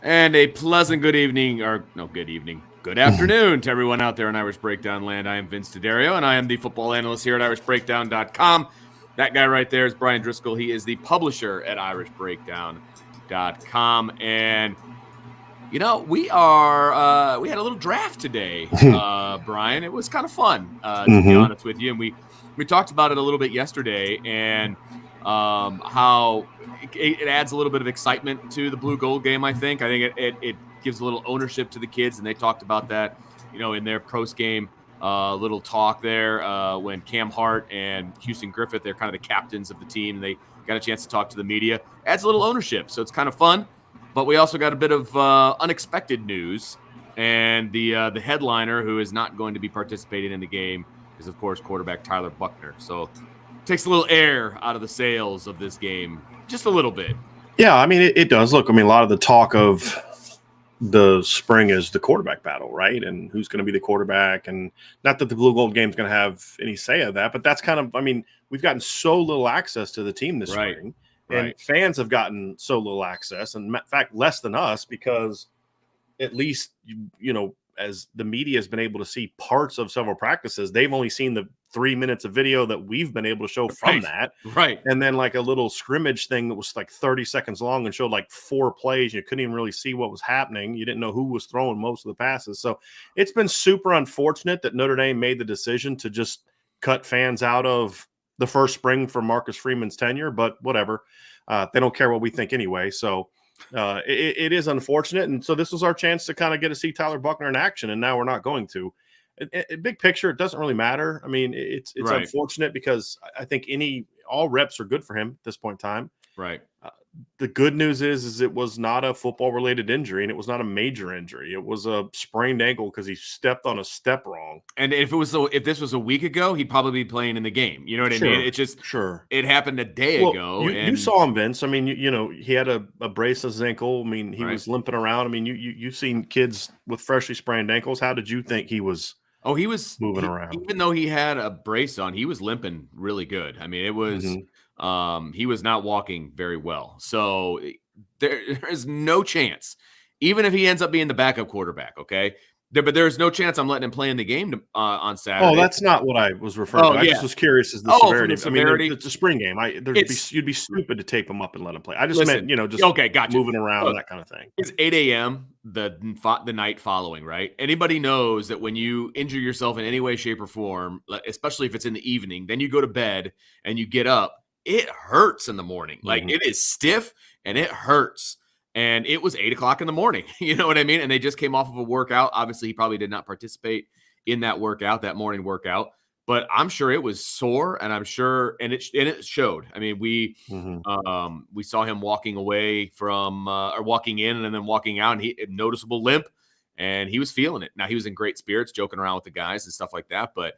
And a pleasant good evening, or no, good evening, good afternoon to everyone out there in Irish Breakdown land. I am Vince D'Addario, and I am the football analyst here at IrishBreakdown.com. That guy right there is Brian Driscoll. He is the publisher at IrishBreakdown.com. And, we had a little draft today, Brian. It was kind of fun, to be honest with you. And we talked about it a little bit yesterday, and how it adds a little bit of excitement to the blue gold game. I think it gives a little ownership to the kids, and they talked about that, in their post game little talk there when Cam Hart and Houston Griffith, they're kind of the captains of the team. And they got a chance to talk to the media. Adds a little ownership, so it's kind of fun. But we also got a bit of unexpected news, and the headliner who is not going to be participating in the game is, of course, quarterback Tyler Buchner. So takes a little air out of the sails of this game, just a little bit. Yeah, I mean, it does. Look, I mean, a lot of the talk of the spring is the quarterback battle, right? And who's going to be the quarterback. And not that the blue gold game is going to have any say of that, but that's kind of, I mean, we've gotten so little access to the team this spring. And fans have gotten so little access, and in fact, less than us, because at least, as the media has been able to see parts of several practices, they've only seen the 3 minutes of video that we've been able to show from that. Right. And then like a little scrimmage thing that was like 30 seconds long and showed like 4 plays. You couldn't even really see what was happening. You didn't know who was throwing most of the passes. So it's been super unfortunate that Notre Dame made the decision to just cut fans out of the first spring for Marcus Freeman's tenure, but whatever. They don't care what we think anyway. So it is unfortunate. And so this was our chance to kind of get to see Tyler Buchner in action, and now we're not going to. Big picture, it doesn't really matter. I mean, it's unfortunate because I think all reps are good for him at this point in time. Right. The good news is it was not a football-related injury, and it was not a major injury. It was a sprained ankle because he stepped on a step wrong. And if this was a week ago, he'd probably be playing in the game. You know what I mean? It just it happened a day ago. You saw him, Vince. I mean, he had a brace on his ankle. I mean, he was limping around. I mean, you've seen kids with freshly sprained ankles. How did you think he was? Oh, he was moving around. Even though he had a brace on, he was limping really good. I mean, it was he was not walking very well. So there is no chance, even if he ends up being the backup quarterback, okay? But there's no chance I'm letting him play in the game on Saturday. Oh, that's not what I was referring to. I just was curious as the severity. I mean, it's a spring game. You'd be stupid to tape him up and let him play. I just meant, just moving around, that kind of thing. It's 8 a.m. the night following, right? Anybody knows that when you injure yourself in any way, shape, or form, especially if it's in the evening, then you go to bed and you get up, it hurts in the morning. Like, it is stiff and it hurts. And it was 8 o'clock in the morning. You know what I mean? And they just came off of a workout. Obviously, he probably did not participate in that morning workout. But I'm sure it was sore, and I'm sure, and it showed. I mean, we saw him walking away from, or walking in and then walking out, and he had noticeable limp, and he was feeling it. Now, he was in great spirits, joking around with the guys and stuff like that. But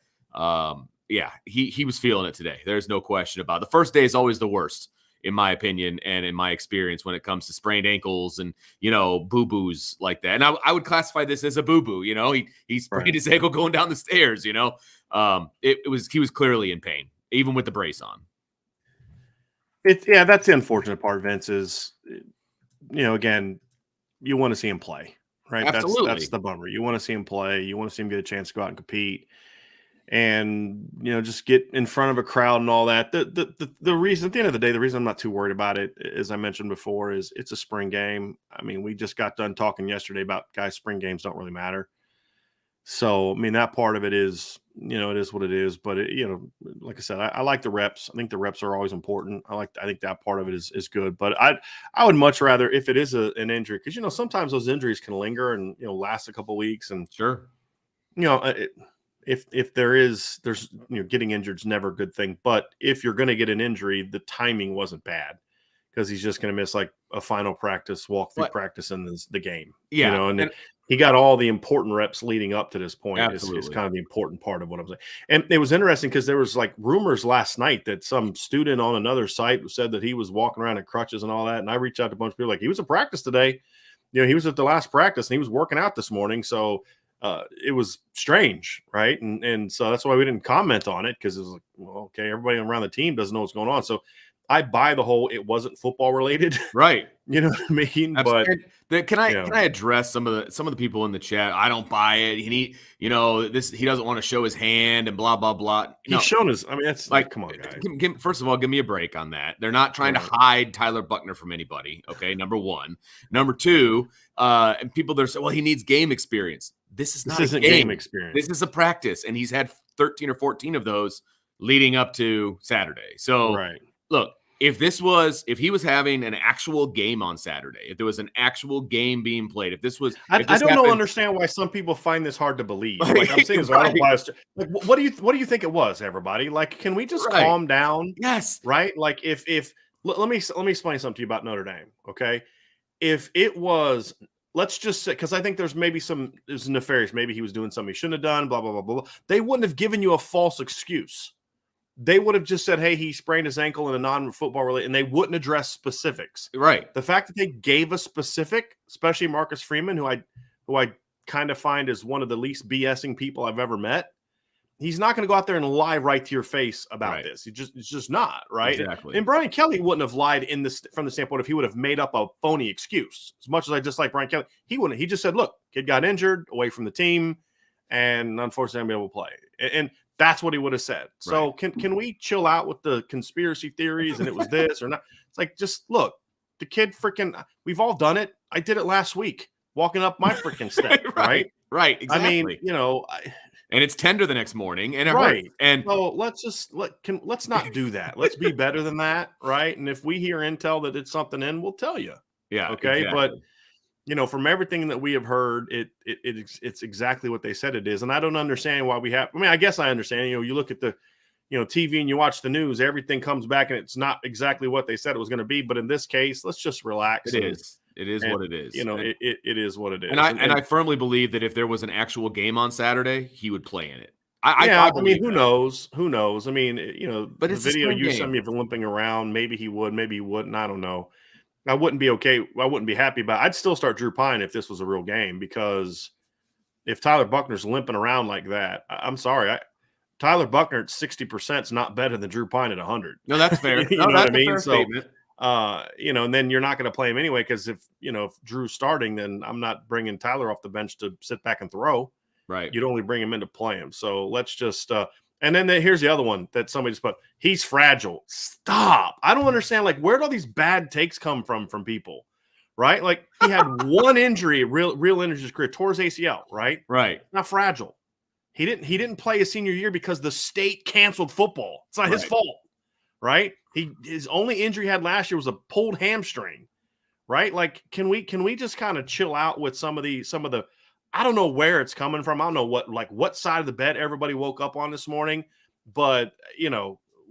he was feeling it today. There's no question about it. The first day is always the worst, in my opinion and in my experience, when it comes to sprained ankles and, boo-boos like that. And I would classify this as a boo-boo. He sprained his ankle going down the stairs, he was clearly in pain, even with the brace on. That's the unfortunate part, Vince, is, again, you want to see him play, right? Absolutely. That's the bummer. You want to see him play. You want to see him get a chance to go out and compete. And just get in front of a crowd and all that. The reason, at the end of the day, the reason I'm not too worried about it, as I mentioned before, is it's a spring game. I mean, we just got done talking yesterday about guys, spring games don't really matter. So, I mean, that part of it is, it is what it is. But like I said, I like the reps. I think the reps are always important. I think that part of it is good. But I would much rather, if it is an injury, because sometimes those injuries can linger and last a couple of weeks. And sure, If there's getting injured is never a good thing, but if you're going to get an injury, the timing wasn't bad, because he's just going to miss like a final practice, walkthrough practice in the game. Yeah, and he got all the important reps leading up to this point. Absolutely. Is kind of the important part of what I'm saying. And it was interesting because there was like rumors last night that some student on another site said that he was walking around in crutches and all that. And I reached out to a bunch of people like, he was at practice today. He was at the last practice and he was working out this morning. So it was strange, right? And so that's why we didn't comment on it, because it was like, well, okay, everybody around the team doesn't know what's going on. So I buy the whole it wasn't football related. Right. You know what I mean? But Can I address some of the people in the chat? I don't buy it. He doesn't want to show his hand and blah blah blah. He's shown his. I mean, that's like, come on, guys. First of all, give me a break on that. They're not trying to hide Tyler Buchner from anybody. Okay, number one. Number two, and people that say, well, he needs game experience. This isn't game experience. This is a practice, and he's had 13 or 14 of those leading up to Saturday. So look. If he was having an actual game on Saturday, if there was an actual game being played, if this was, I don't understand why some people find this hard to believe. Like I'm saying, like, what do you think it was, everybody? Like, can we just calm down? Yes, right. Like, if let me explain something to you about Notre Dame. Okay, if it was, let's just say, because I think there's maybe it's nefarious. Maybe he was doing something he shouldn't have done. Blah blah blah blah. They wouldn't have given you a false excuse. They would have just said, hey, he sprained his ankle in a non-football related, and they wouldn't address specifics. Right. The fact that they gave a specific, especially Marcus Freeman, who I kind of find is one of the least BSing people I've ever met, he's not going to go out there and lie right to your face about this. It's just not, right? Exactly. And Brian Kelly wouldn't have lied from the standpoint if he would have made up a phony excuse. As much as I dislike Brian Kelly, he wouldn't. He just said, look, kid got injured, away from the team, and unfortunately I'm able to play. And that's what he would have said. So can we chill out with the conspiracy theories and it was this or not? It's like, just look, the kid we've all done it. I did it last week, walking up my freaking step, right? Right. Exactly. I mean, and it's tender the next morning, and and so let's not do that. Let's be better than that, right? And if we hear intel that it's something in, we'll tell you. Yeah. Okay. Exactly. But from everything that we have heard, it's exactly what they said it is. And I don't understand why I guess I understand, you look at the, TV and you watch the news, everything comes back and it's not exactly what they said it was going to be. But in this case, let's just relax. It is what it is. It is what it is. And I firmly believe that if there was an actual game on Saturday, he would play in it. I mean, who knows? Who knows? I mean, but the video you sent me of him limping around, maybe he would, maybe he wouldn't. I don't know. I wouldn't be okay. I wouldn't be happy about it. I'd still start Drew Pine if this was a real game, because if Tyler Buchner's limping around like that, I'm sorry. Tyler Buchner at 60% is not better than Drew Pine at 100. No, that's fair. You know what I mean? So, and then you're not going to play him anyway, because if Drew's starting, then I'm not bringing Tyler off the bench to sit back and throw. Right. You'd only bring him in to play him. So let's just and then here's the other one that somebody just put. He's fragile. Stop. I don't understand. Like, where do all these bad takes come from people? Right? Like, he had one injury, real injury in his career, tore his ACL. Right. Not fragile. He didn't play his senior year because the state canceled football. It's not his fault. Right. His only injury he had last year was a pulled hamstring. Right. Like, can we just kind of chill out with some of the. I don't know where it's coming from. I don't know what side of the bed everybody woke up on this morning, but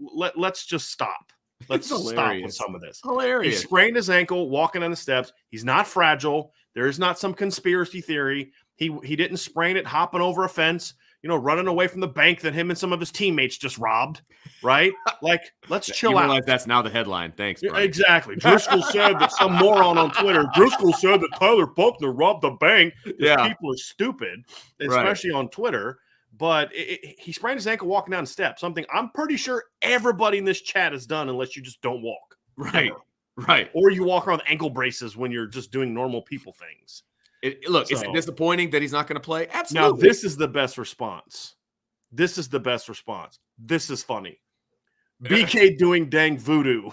let's just stop. Let's stop with some of this. Hilarious. He sprained his ankle walking on the steps. He's not fragile. There is not some conspiracy theory. He didn't sprain it hopping over a fence, running away from the bank that him and some of his teammates just robbed. Right? Like, let's chill out. That's now the headline. Thanks, Brian. Exactly. Driscoll said that some moron on Twitter, Driscoll said that Tyler Buchner robbed the bank. People are stupid, especially on Twitter. But he sprained his ankle walking down the steps, something I'm pretty sure everybody in this chat has done, unless you just don't walk. Right. Right. Or you walk around with ankle braces when you're just doing normal people things. Is it disappointing that he's not going to play? Absolutely. Now, this is the best response. This is funny. BK doing dang voodoo.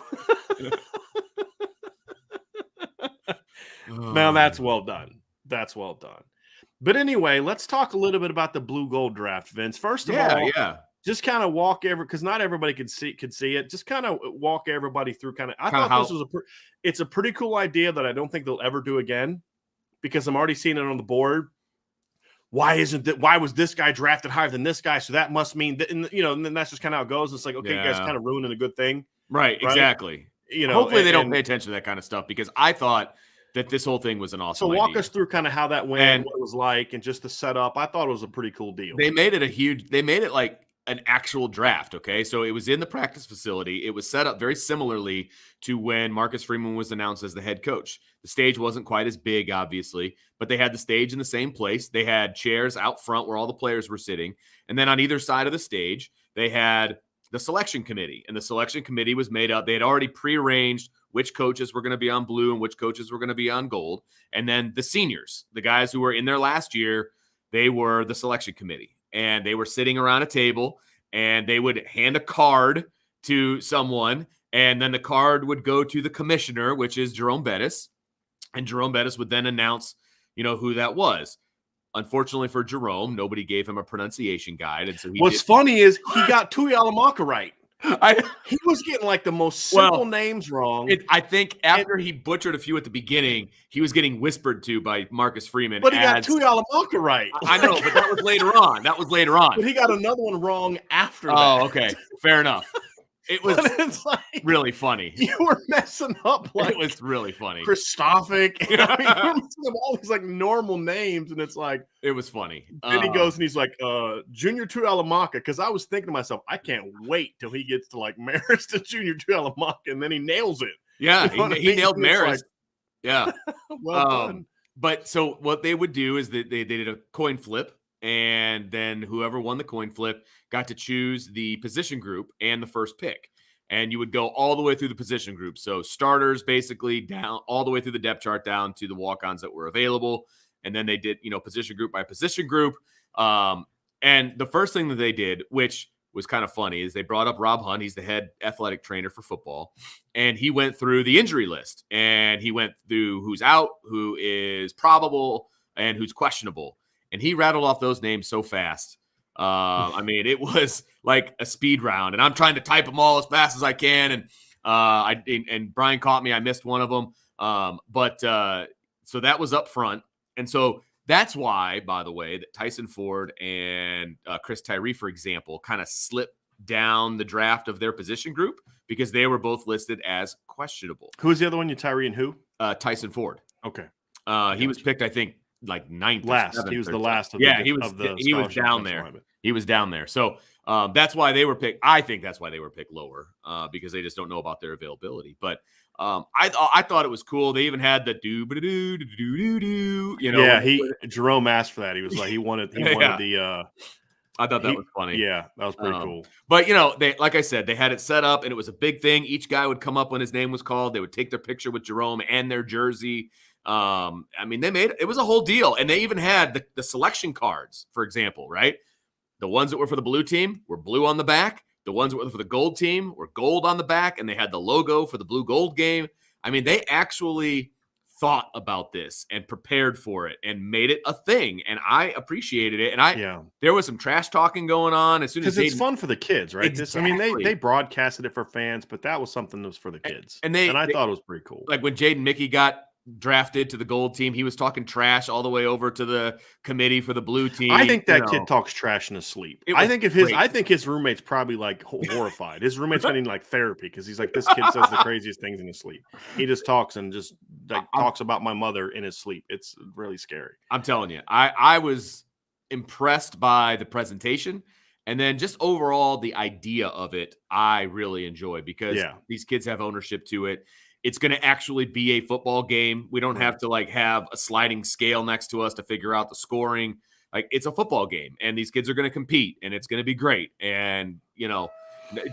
Now, that's well done. But anyway, let's talk a little bit about the blue gold draft, Vince. First of all, just kind of walk because not everybody could see it. Just kind of walk everybody through I thought this was it's a pretty cool idea that I don't think they'll ever do again, because I'm already seeing it on the board. Why was this guy drafted higher than this guy? So that must mean that, and then that's just kind of how it goes. It's like, okay, you guys kind of ruining a good thing. Right. Exactly. Hopefully they don't pay attention to that kind of stuff, because I thought that this whole thing was an awesome idea. So walk us through kind of how that went, and what it was like, and just the setup. I thought it was a pretty cool deal. They made it like an actual draft. Okay. So it was in the practice facility. It was set up very similarly to when Marcus Freeman was announced as the head coach. The stage wasn't quite as big, obviously, but they had the stage in the same place. They had chairs out front where all the players were sitting. And then on either side of the stage, they had the selection committee. And the selection committee was made up. They had already prearranged which coaches were going to be on blue and which coaches were going to be on gold. And then the seniors, the guys who were in their last year, they were the selection committee. And they were sitting around a table, and they would hand a card to someone, and then the card would go to the commissioner, which is Jerome Bettis. And Jerome Bettis would then announce, who that was. Unfortunately for Jerome, nobody gave him a pronunciation guide. And so what's funny is he got Tuihalamaka right. He was getting like the most simple names wrong. I think after he butchered a few at the beginning, he was getting whispered to by Marcus Freeman. But he got Tuihalamaka right. I know, but that was later on. But he got another one wrong after that. Oh, okay. Fair enough. It was really funny. You were messing up. It was really funny. Christophic. You were messing up all these like normal names, and it's like it was funny. Then he goes and he's like, Junior Tuihalamaka, because I was thinking to myself, I can't wait till he gets to like Marist to Junior Tuihalamaka, and then he nails it. Yeah, he nailed Marist. Like, yeah. Well done. But so what they would do is that they did a coin flip. And then whoever won the coin flip got to choose the position group and the first pick. And you would go all the way through the position group. So starters basically down all the way through the depth chart down to the walk-ons that were available. And then they did, position group by position group. And the first thing that they did, which was kind of funny, is they brought up Rob Hunt. He's the head athletic trainer for football. And he went through the injury list. And he went through who's out, who is probable, and who's questionable. And he rattled off those names so fast. It was like a speed round. And I'm trying to type them all as fast as I can. And Brian caught me. I missed one of them. So that was up front. And so that's why, by the way, that Tyson Ford and Chris Tyree, for example, kind of slipped down the draft of their position group because they were both listed as questionable. Who was the other one? You Tyree and who? Tyson Ford. Okay. He was picked, I think, like ninth. Last. He was the last. He was down there. He was down there. So that's why they were picked. I think that's why they were picked lower because they just don't know about their availability. But I thought it was cool. They even had the do. Yeah, Jerome asked for that. He was like, he wanted the. I thought that was funny. Yeah, that was pretty cool. But they, like I said, they had it set up, and it was a big thing. Each guy would come up when his name was called. They would take their picture with Jerome and their jersey. They made it was a whole deal, and they even had the selection cards, for example, right? The ones that were for the blue team were blue on the back. The ones that were for the gold team were gold on the back, and they had the logo for the blue gold game. They actually thought about this and prepared for it and made it a thing, and I appreciated it. And there was some trash talking going on as soon as it's fun for the kids, right? Exactly. They broadcasted it for fans, but that was something that was for the kids, and I thought it was pretty cool. Like when Jaden Mickey got drafted to the gold team, he was talking trash all the way over to the committee for the blue team. I think that kid talks trash in his sleep. I think his roommate's probably like horrified. His roommate's getting like therapy because he's like, this kid says the craziest things in his sleep. He just talks and just like talks about my mother in his sleep. It's really scary. I'm telling you, I was impressed by the presentation. And then just overall, the idea of it, I really enjoy because these kids have ownership to it. It's going to actually be a football game. We don't have to like have a sliding scale next to us to figure out the scoring. Like it's a football game, and these kids are going to compete, and it's going to be great. And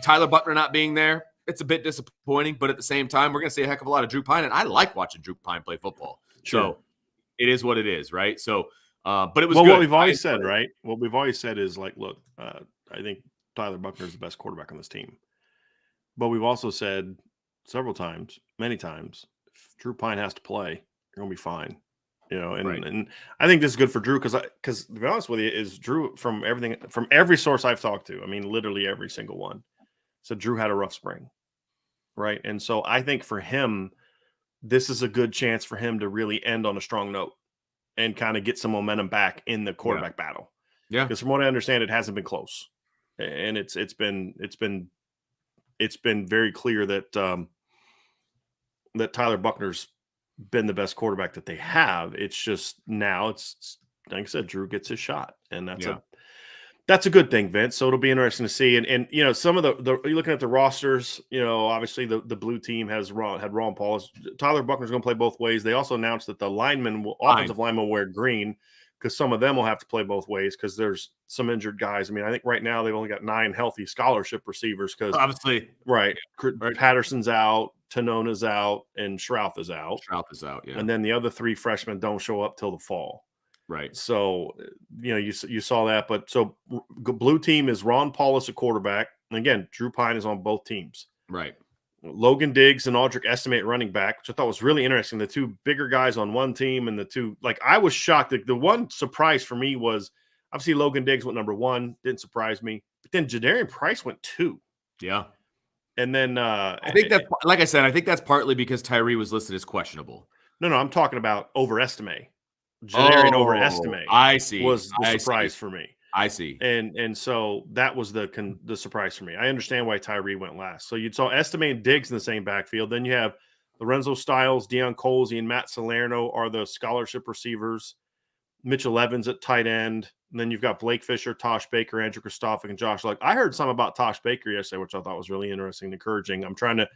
Tyler Buchner not being there, it's a bit disappointing, but at the same time, we're going to see a heck of a lot of Drew Pine, and I like watching Drew Pine play football. Sure. So it is what it is, right? So, but it was good. What we've always said, right? What we've always said is like, look, I think Tyler Buchner is the best quarterback on this team, but we've also said many times, if Drew Pine has to play, you're gonna be fine, And I think this is good for Drew because to be honest with you, is Drew from every source I've talked to, literally every single one, said Drew had a rough spring, right? And so I think for him, this is a good chance for him to really end on a strong note and kind of get some momentum back in the quarterback battle. Yeah, because from what I understand, it hasn't been close, and it's been very clear that. That Tyler Buchner's been the best quarterback that they have. It's just now it's like I said, Drew gets his shot, and that's a good thing, Vince. So it'll be interesting to see. And some of the you're looking at the rosters. Obviously the blue team had Ron Paul. Tyler Buchner's going to play both ways. They also announced that the offensive linemen will wear green. because some of them will have to play both ways because there's some injured guys. I mean, I think right now they've only got 9 healthy scholarship receivers because Obviously, right, right. Patterson's out, Tanona's out, and Shrouth is out. Shrouth is out, yeah. And then the other 3 freshmen don't show up till the fall. Right. So, you saw that. But so blue team is Ron Paulus, a quarterback. And again, Drew Pine is on both teams. Right. Logan Diggs and Aldrich Estimate running back, which I thought was really interesting. The 2 bigger guys on one team and the 2, like, I was shocked. The one surprise for me was obviously Logan Diggs went number 1, didn't surprise me. But then Jadarian Price went 2. Yeah. And then I think that, like I said, I think that's partly because Tyree was listed as questionable. No, I'm talking about overestimate. Jadarian overestimate. I see. Was the surprise for me. I see. And so that was the surprise for me. I understand why Tyree went last. So you saw Estimate and Diggs in the same backfield. Then you have Lorenzo Styles, Deion Colsey, and Matt Salerno are the scholarship receivers. Mitchell Evans at tight end. And then you've got Blake Fisher, Tosh Baker, Andrew Kristofic, and Josh Luck. I heard some about Tosh Baker yesterday, which I thought was really interesting and encouraging. I'm trying to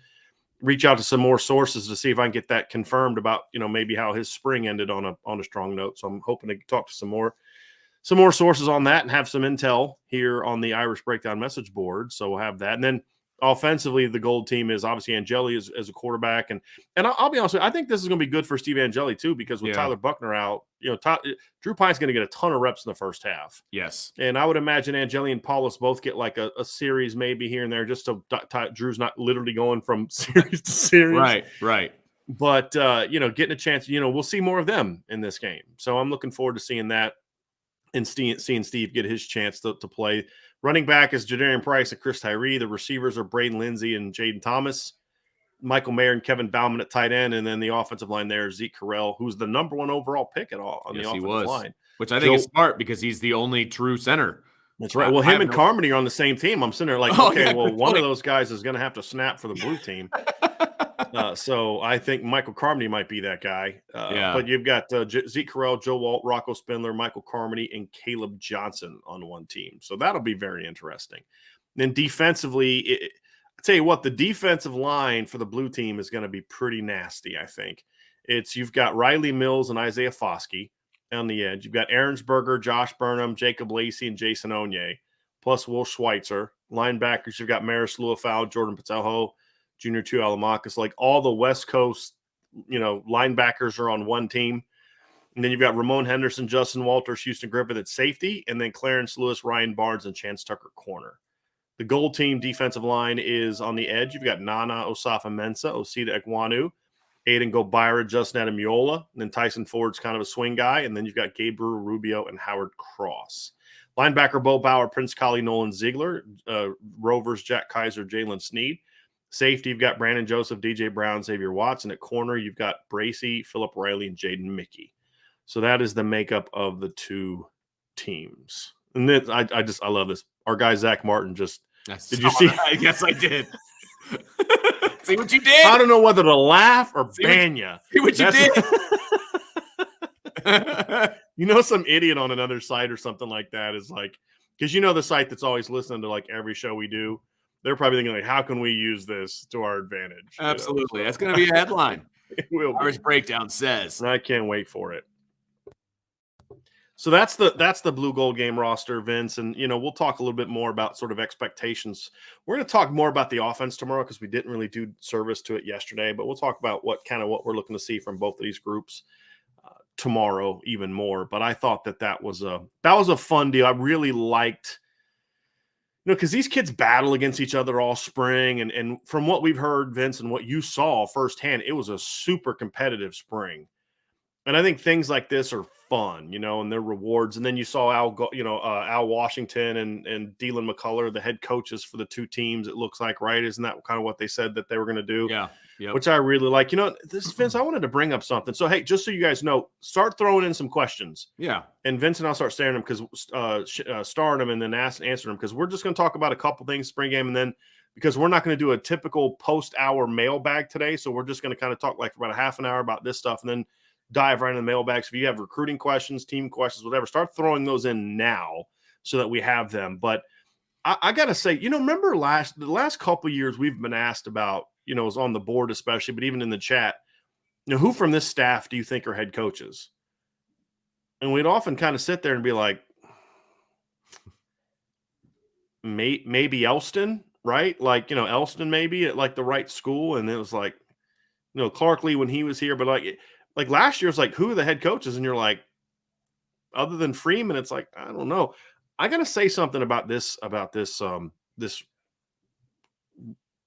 reach out to some more sources to see if I can get that confirmed about, maybe how his spring ended on a strong note. So I'm hoping to talk to some more sources on that and have some intel here on the Irish Breakdown message board. So we'll have that. And then offensively, the gold team is obviously Angeli as a quarterback. And I'll be honest with you, I think this is going to be good for Steve Angeli too, because with Tyler Buchner out, Drew Pine's going to get a ton of reps in the first half. Yes. And I would imagine Angeli and Paulus both get like a series maybe here and there, just so Drew's not literally going from series to series. Right. But, getting a chance, we'll see more of them in this game. So I'm looking forward to seeing that and seeing Steve get his chance to play. Running back is Jadarian Price and Chris Tyree. The receivers are Braden Lindsey and Jaden Thomas. Michael Mayer and Kevin Bauman at tight end. And then the offensive line there is Zeke Carell, who's the number 1 overall pick on the offensive line. Which I think is smart because he's the only true center. That's right. Well, him and Carmody are on the same team. I'm sitting there like, one of those guys is going to have to snap for the blue team. So I think Michael Carmody might be that guy. But you've got Zeke Carell, Joe Walt, Rocco Spindler, Michael Carmody, and Caleb Johnson on one team. So that'll be very interesting. Then defensively, I tell you what, the defensive line for the blue team is going to be pretty nasty, I think. You've got Riley Mills and Isaiah Foskey on the edge. You've got Aaronsberger, Josh Burnham, Jacob Lacey, and Jason Onye, plus Will Schweitzer. Linebackers, you've got Maris Luafau, Jordan Patelho, Junior Tualamakis. Like all the West Coast, linebackers are on one team. And then you've got Ramon Henderson, Justin Walters, Houston Griffith at safety, and then Clarence Lewis, Ryan Barnes, and Chance Tucker corner. The gold team defensive line is on the edge. You've got Nana Osafa-Mensah, Osita Ekwonu, Aiden Gobira, Justin Adamiola, and then Tyson Ford's kind of a swing guy. And then you've got Gabriel Rubio and Howard Cross. Linebacker Bo Bauer, Prince Collie, Nolan Ziegler, Rovers, Jack Kaiser, Jalen Sneed. Safety, you've got Brandon Joseph, DJ Brown, Xavier Watson. At corner, you've got Bracey, Philip Riley, and Jaden Mickey. So that is the makeup of the 2 teams. And then I love this. Our guy Zach Martin did you see? Yes, I did. See what you did? I don't know whether to laugh or ban you. See what you did? Some idiot on another site or something like that is like, because the site that's always listening to like every show we do, they're probably thinking like, how can we use this to our advantage? Absolutely. That's going to be a headline. It will. Irish Breakdown says. I can't wait for it. So that's the blue gold game roster, Vince. And, we'll talk a little bit more about sort of expectations. We're going to talk more about the offense tomorrow because we didn't really do service to it yesterday, but we'll talk about what we're looking to see from both of these groups tomorrow even more. But I thought that was a fun deal. I really liked, because these kids battle against each other all spring. And from what we've heard, Vince, and what you saw firsthand, it was a super competitive spring. And I think things like this are fun, and their rewards. And then you saw Al Washington and Deland McCullough, the head coaches for the 2 teams, it looks like, right? Isn't that kind of what they said that they were going to do? Yeah. Yep. Which I really like. Vince, I wanted to bring up something. So, hey, just so you guys know, start throwing in some questions. Yeah. And Vince and I'll start staring them starring them and then answering them, because we're just going to talk about a couple things spring game, and then because we're not going to do a typical post-hour mailbag today, so we're just going to kind of talk like for about a half an hour about this stuff and then dive right into the mailbags. If you have recruiting questions, team questions, whatever, start throwing those in now so that we have them. But I got to say, remember the last couple of years we've been asked about, it was on the board especially, but even in the chat, who from this staff do you think are head coaches? And we'd often kind of sit there and be like, maybe Elston, right? Like, Elston maybe at like the right school. And it was like, Clark Lee when he was here, but like last year, it's like, who are the head coaches? And you're like, other than Freeman, it's like, I don't know. I got to say something about this, this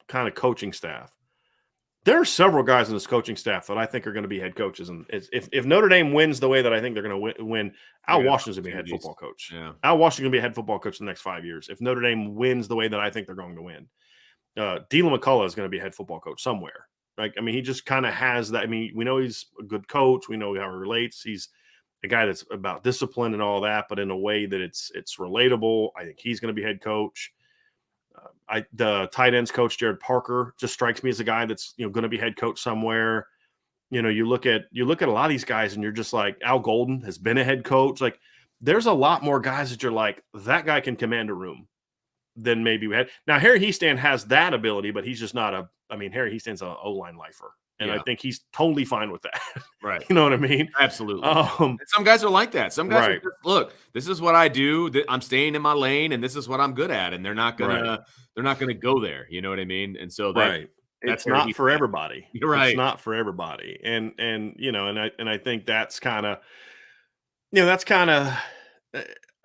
kind of coaching staff. There are several guys in this coaching staff that I think are going to be head coaches. And if Notre Dame wins the way that I think they're going to win, They Al got Washington's going to be a head opportunities. football coach. Yeah. Al Washington's going to be a head football coach in the next 5 years. If Notre Dame wins the way that I think they're going to win, Dylan McCullough is going to be a head football coach somewhere. Like, I mean, he just kind of has that. I mean, we know he's a good coach. We know how he relates. He's a guy that's about discipline and all that, but in a way that it's relatable. I think he's going to be head coach. The tight ends coach Jared Parker just strikes me as a guy that's going to be head coach somewhere. You look at a lot of these guys and you're just like, Al Golden has been a head coach. Like, there's a lot more guys that you're like, that guy can command a room than maybe we had. Now, Harry Hiestand has that ability, but he's just not Harry Hiestand's an O-line lifer. And I think he's totally fine with that. Right. You know what I mean? Absolutely. And some guys are like that. Some guys are just, look, this is what I do. I'm staying in my lane and this is what I'm good at. And they're not gonna go there. You know what I mean? And so it's not for everybody. You're right. It's not for everybody. And I think that's kind of, that's kind of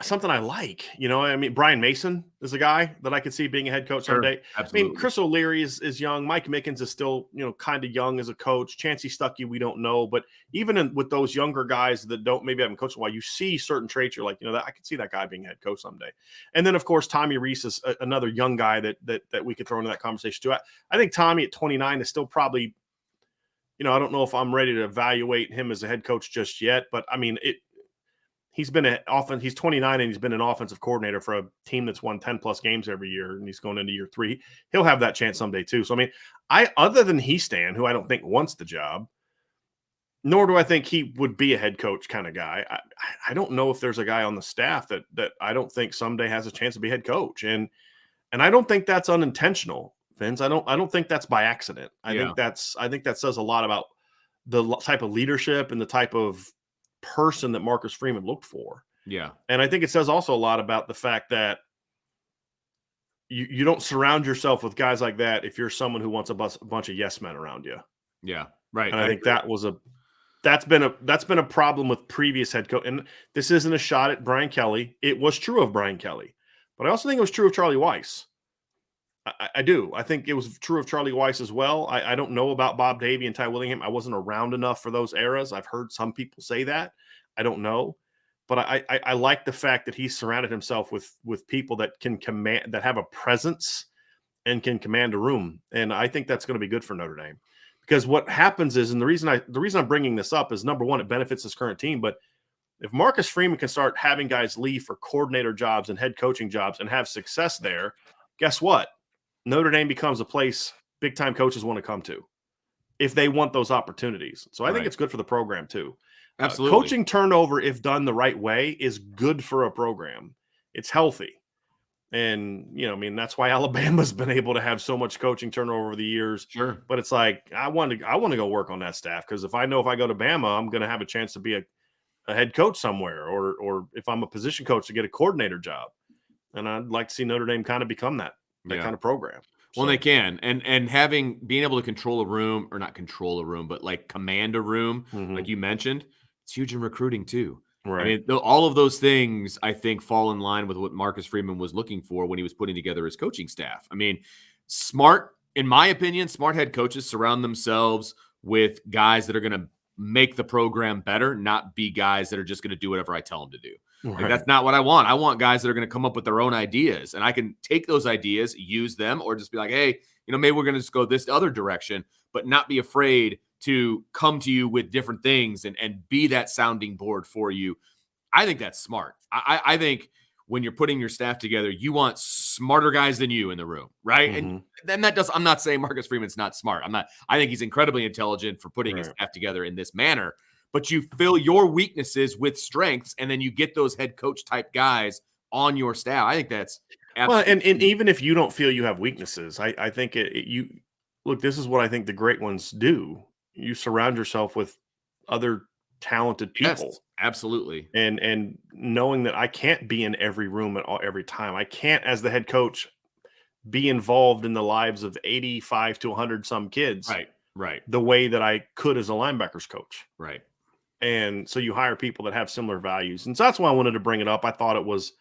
something I like. I mean, Brian Mason is a guy that I could see being a head coach someday. Absolutely. I mean, Chris O'Leary is young. Mike Mickens is still, kind of young as a coach. Chancey Stuckey, we don't know. But even with those younger guys that maybe haven't coached a while, you see certain traits. You're like, that I could see that guy being head coach someday. And then, of course, Tommy Reese is another young guy that we could throw into that conversation too. I think Tommy at 29 is still probably, I don't know if I'm ready to evaluate him as a head coach just yet. But I mean, he's been he's 29 and he's been an offensive coordinator for a team that's won 10 plus games every year. And he's going into year 3. He'll have that chance someday too. So, I mean, other than Hiestand, who I don't think wants the job, nor do I think he would be a head coach kind of guy. I don't know if there's a guy on the staff that I don't think someday has a chance to be head coach. And I don't think that's unintentional, Vince. I don't think that's by accident. I think that says a lot about the type of leadership and the type of person that Marcus Freeman looked for. Yeah. And I think it says also a lot about the fact that you don't surround yourself with guys like that if you're someone who wants a bunch of yes men around you. Yeah. Right. And I think that's been a problem with previous head coach. And this isn't a shot at Brian Kelly. It was true of Brian Kelly, but I also think it was true of Charlie Weiss. I do. I think it was true of Charlie Weiss as well. I don't know about Bob Davie and Ty Willingham. I wasn't around enough for those eras. I've heard some people say that. I don't know. But I like the fact that he surrounded himself with people that can command, that have a presence and can command a room. And I think that's going to be good for Notre Dame. Because what happens is, and the reason I'm bringing this up is, number one, it benefits his current team. But if Marcus Freeman can start having guys leave for coordinator jobs and head coaching jobs and have success there, guess what? Notre Dame becomes a place big-time coaches want to come to if they want those opportunities. So I think it's good for the program too. Absolutely. Coaching turnover, if done the right way, is good for a program. It's healthy. And, I mean, that's why Alabama's been able to have so much coaching turnover over the years. Sure. But it's like, I want to go work on that staff, because if I know if I go to Bama, I'm going to have a chance to be a head coach somewhere, or if I'm a position coach, to get a coordinator job. And I'd like to see Notre Dame kind of become that kind of program. Well, they can. And being able to control a room, or not control a room, but like command a room, like you mentioned, it's huge in recruiting too. Right. I mean, all of those things, I think, fall in line with what Marcus Freeman was looking for when he was putting together his coaching staff. I mean, in my opinion, smart head coaches surround themselves with guys that are going to make the program better, not be guys that are just going to do whatever I tell them to do. Like, that's not what I want. I want guys that are going to come up with their own ideas, and I can take those ideas, use them, or just be like, hey, maybe we're going to just go this other direction, but not be afraid to come to you with different things and be that sounding board for you. I think that's smart. I think when you're putting your staff together, you want smarter guys than you in the room, right? And then I'm not saying Marcus Freeman's not smart. I think he's incredibly intelligent for putting his staff together in this manner. But you fill your weaknesses with strengths, and then you get those head coach type guys on your staff. I think that's absolutely. Well, and even if you don't feel you have weaknesses, I think look, this is what I think the great ones do. You surround yourself with other talented Yes, people. absolutely. And knowing that I can't be in every room every time. I can't, as the head coach, be involved in the lives of 85 to 100 some kids Right, right, the way that I could as a linebackers coach. right. And so you hire people that have similar values. And so that's why I wanted to bring it up. I thought it was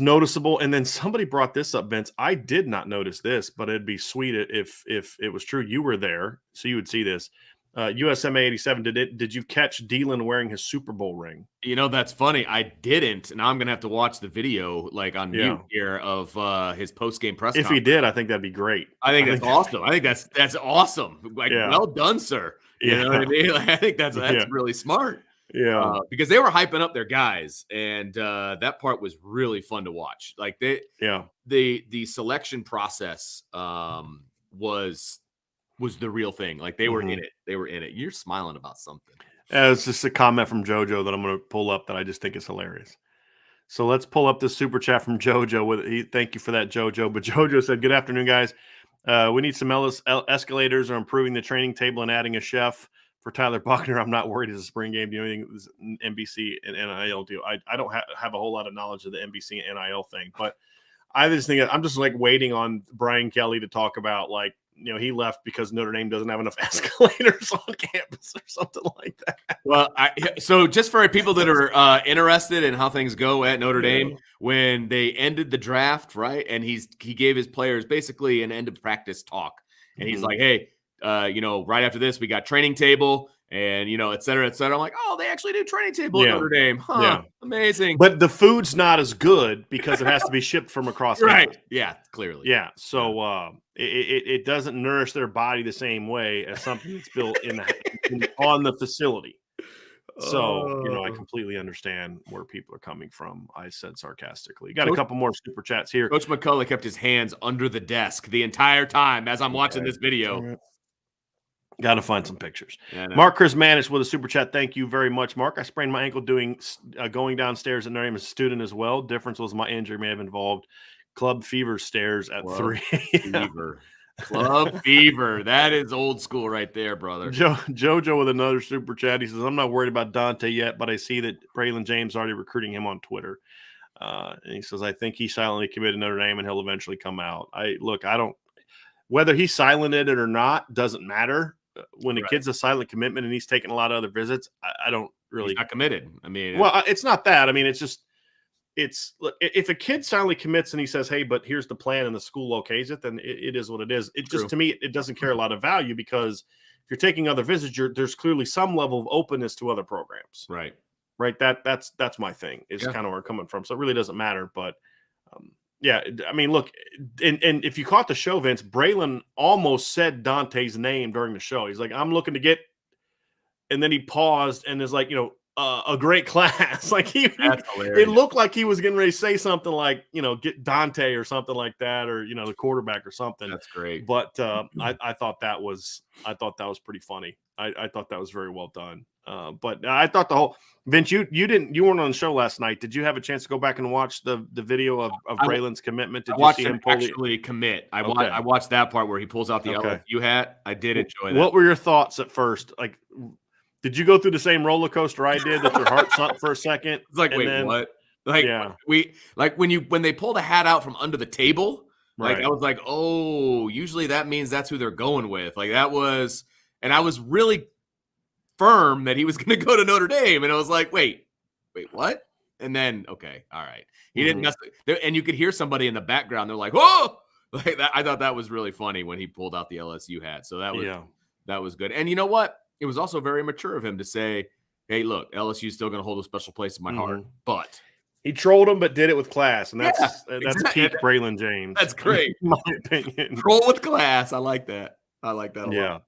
noticeable. And then somebody brought this up, Vince. I did not notice this, but it'd be sweet if it was true. You were there, so you would see this. USMA 87. Did you catch Dylan wearing his Super Bowl ring? You know, that's funny. I didn't. Now I'm gonna have to watch the video like on mute Yeah. here of his post game press If he conference. did, I think that'd be great. I think that's awesome. I think that's awesome. Like, Yeah. well done, sir. You know what I mean? Like, I think that's Yeah. really smart. Yeah. Because they were hyping up their guys, and that part was really fun to watch. Like Yeah. the selection process was the real thing. Like they were in it. They were in it. You're smiling about something. It's just a comment from JoJo that I'm going to pull up that I just think is hilarious. So let's pull up this super chat from JoJo. Thank you for that, JoJo. But JoJo said, "Good afternoon, guys. We need some escalators or improving the training table and adding a chef for Tyler Buchner. I'm not worried. It's a spring game. Do you know anything with NBC and NIL do? I don't have a whole lot of knowledge of the NBC and NIL thing, but I just think I'm just like waiting on Brian Kelly to talk about, like, he left because Notre Dame doesn't have enough escalators on campus or something like that." Well, so just for people that are interested in how things go at Notre Dame, when they ended the draft, right, and he gave his players basically an end of practice talk, and he's like, "Hey, right after this, we got training table, and et cetera, et cetera." I'm like, "Oh, they actually do training table at Notre Dame, huh? Yeah. Amazing." But the food's not as good because it has to be shipped from across Right? campus. Yeah, clearly. Yeah, so it doesn't nourish their body the same way as something that's built on the facility. So, I completely understand where people are coming from. I said sarcastically. Got a couple more super chats here. Coach McCullough kept his hands under the desk the entire time as I'm watching this video. Got to find some pictures. Yeah, Mark Chrismanis with a super chat. Thank you very much, Mark. I sprained my ankle going downstairs at Notre Dame as a student as well. Difference was my injury may have involved Club Fever stairs at 3 Fever. Club Fever. That is old school right there, brother. Jojo with another super chat. He says, "I'm not worried about Dante yet, but I see that Braylon James already recruiting him on Twitter." And he says, "I think he silently committed Notre Dame and he'll eventually come out." Whether he silented it or not doesn't matter. When a kid's a silent commitment and he's taking a lot of other visits, I don't really. He's not committed. I mean, it's not that. I mean, look, if a kid silently commits and he says, "Hey, but here's the plan," and the school okays it, then it is what it is. It just, to me, it doesn't carry a lot of value because if you're taking other visits, there's clearly some level of openness to other programs. Right. That's my thing. Is kind of where I'm coming from. So it really doesn't matter. But yeah, I mean, look, and if you caught the show, Vince, Braylon almost said Dante's name during the show. He's like, "I'm looking to get," and then he paused and is like, a great class. Like it looked like he was getting ready to say something like, get Dante or something like that, or the quarterback or something. That's great. But I thought that was pretty funny. I thought that was very well done. But I thought Vince, you weren't on the show last night. Did you have a chance to go back and watch the video of Braylon's commitment? Did you see him actually commit? I watched that part where he pulls out the LSU hat. I did enjoy that. What were your thoughts at first? Like, did you go through the same roller coaster I did that your heart sunk for a second? It's like, wait, what? Like, when they pull the hat out from under the table, like, I was like, oh, usually that means that's who they're going with. Like, that was, and I was really firm that he was going to go to Notre Dame, and I was like, wait, what? And then, okay, all right, he didn't mess. And you could hear somebody in the background. They're like, oh, like that. I thought that was really funny when he pulled out the LSU hat. So that was good. And you know what? It was also very mature of him to say, "Hey, look, LSU is still going to hold a special place in my heart." But he trolled him, but did it with class, and that's exactly. peak Braylon James. That's great, in my opinion. Troll with class. I like that. A lot.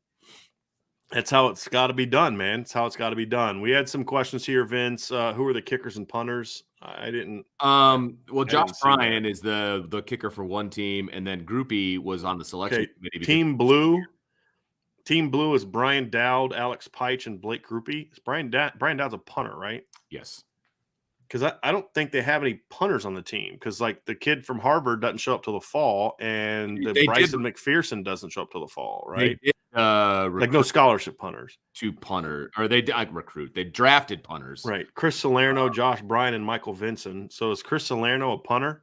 That's how it's got to be done, man. It's how it's got to be done. We had some questions here, Vince. Who are the kickers and punters? I didn't. Well, Josh Bryan is the kicker for one team, and then Groupie was on the selection committee. Team Blue. Team Blue is Brian Dowd, Alex Peich, and Blake Groupie. Brian Dowd's a punter, right? Yes. Because I don't think they have any punters on the team. Because like the kid from Harvard doesn't show up till the fall, and Bryson McPherson doesn't show up till the fall, right? They did Like no scholarship punters. 2 punter, or they recruit. They drafted punters. Right. Chris Salerno, Josh Bryan, and Michael Vinson. So is Chris Salerno a punter?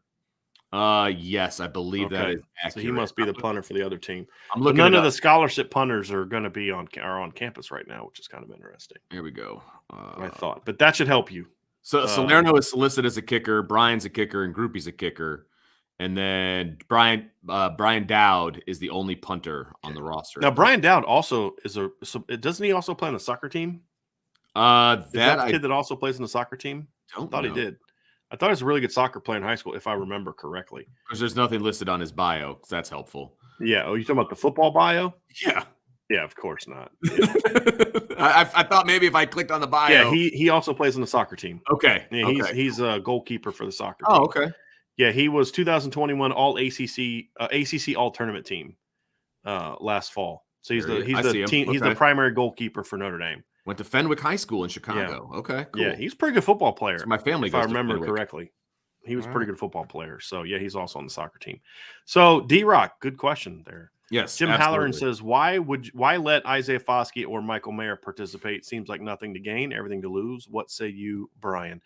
Yes, I believe that is accurate. So he must be the punter for the other team. I'm So looking none it of up. the scholarship punters are going to be on campus right now, which is kind of interesting. Here we go. I thought, but that should help you. So Salerno is solicited as a kicker, Brian's a kicker, and Groupie's a kicker. And then Brian Dowd is the only punter on the roster. Now, Brian Dowd also doesn't he also play on the soccer team? Is that the kid that also plays on the soccer team? I thought he did. I thought he was a really good soccer player in high school, if I remember correctly. Because there's nothing listed on his bio, because that's helpful. Yeah. Oh, you talking about the football bio? Yeah. Yeah, of course not. Yeah. I thought maybe if I clicked on the bio. Yeah, he also plays on the soccer team. Okay. Yeah, he's a goalkeeper for the soccer team. Oh, okay. Yeah, he was 2021 All ACC All Tournament team last fall. So he's the primary goalkeeper for Notre Dame. Went to Fenwick High School in Chicago. Yeah. Okay, cool. Yeah, he's a pretty good football player. So my family, if I remember correctly, he was a pretty good football player. So yeah, he's also on the soccer team. So D-Rock, good question there. Yes, Jim Halloran says, why let Isaiah Foskey or Michael Mayer participate? Seems like nothing to gain, everything to lose. What say you, Brian?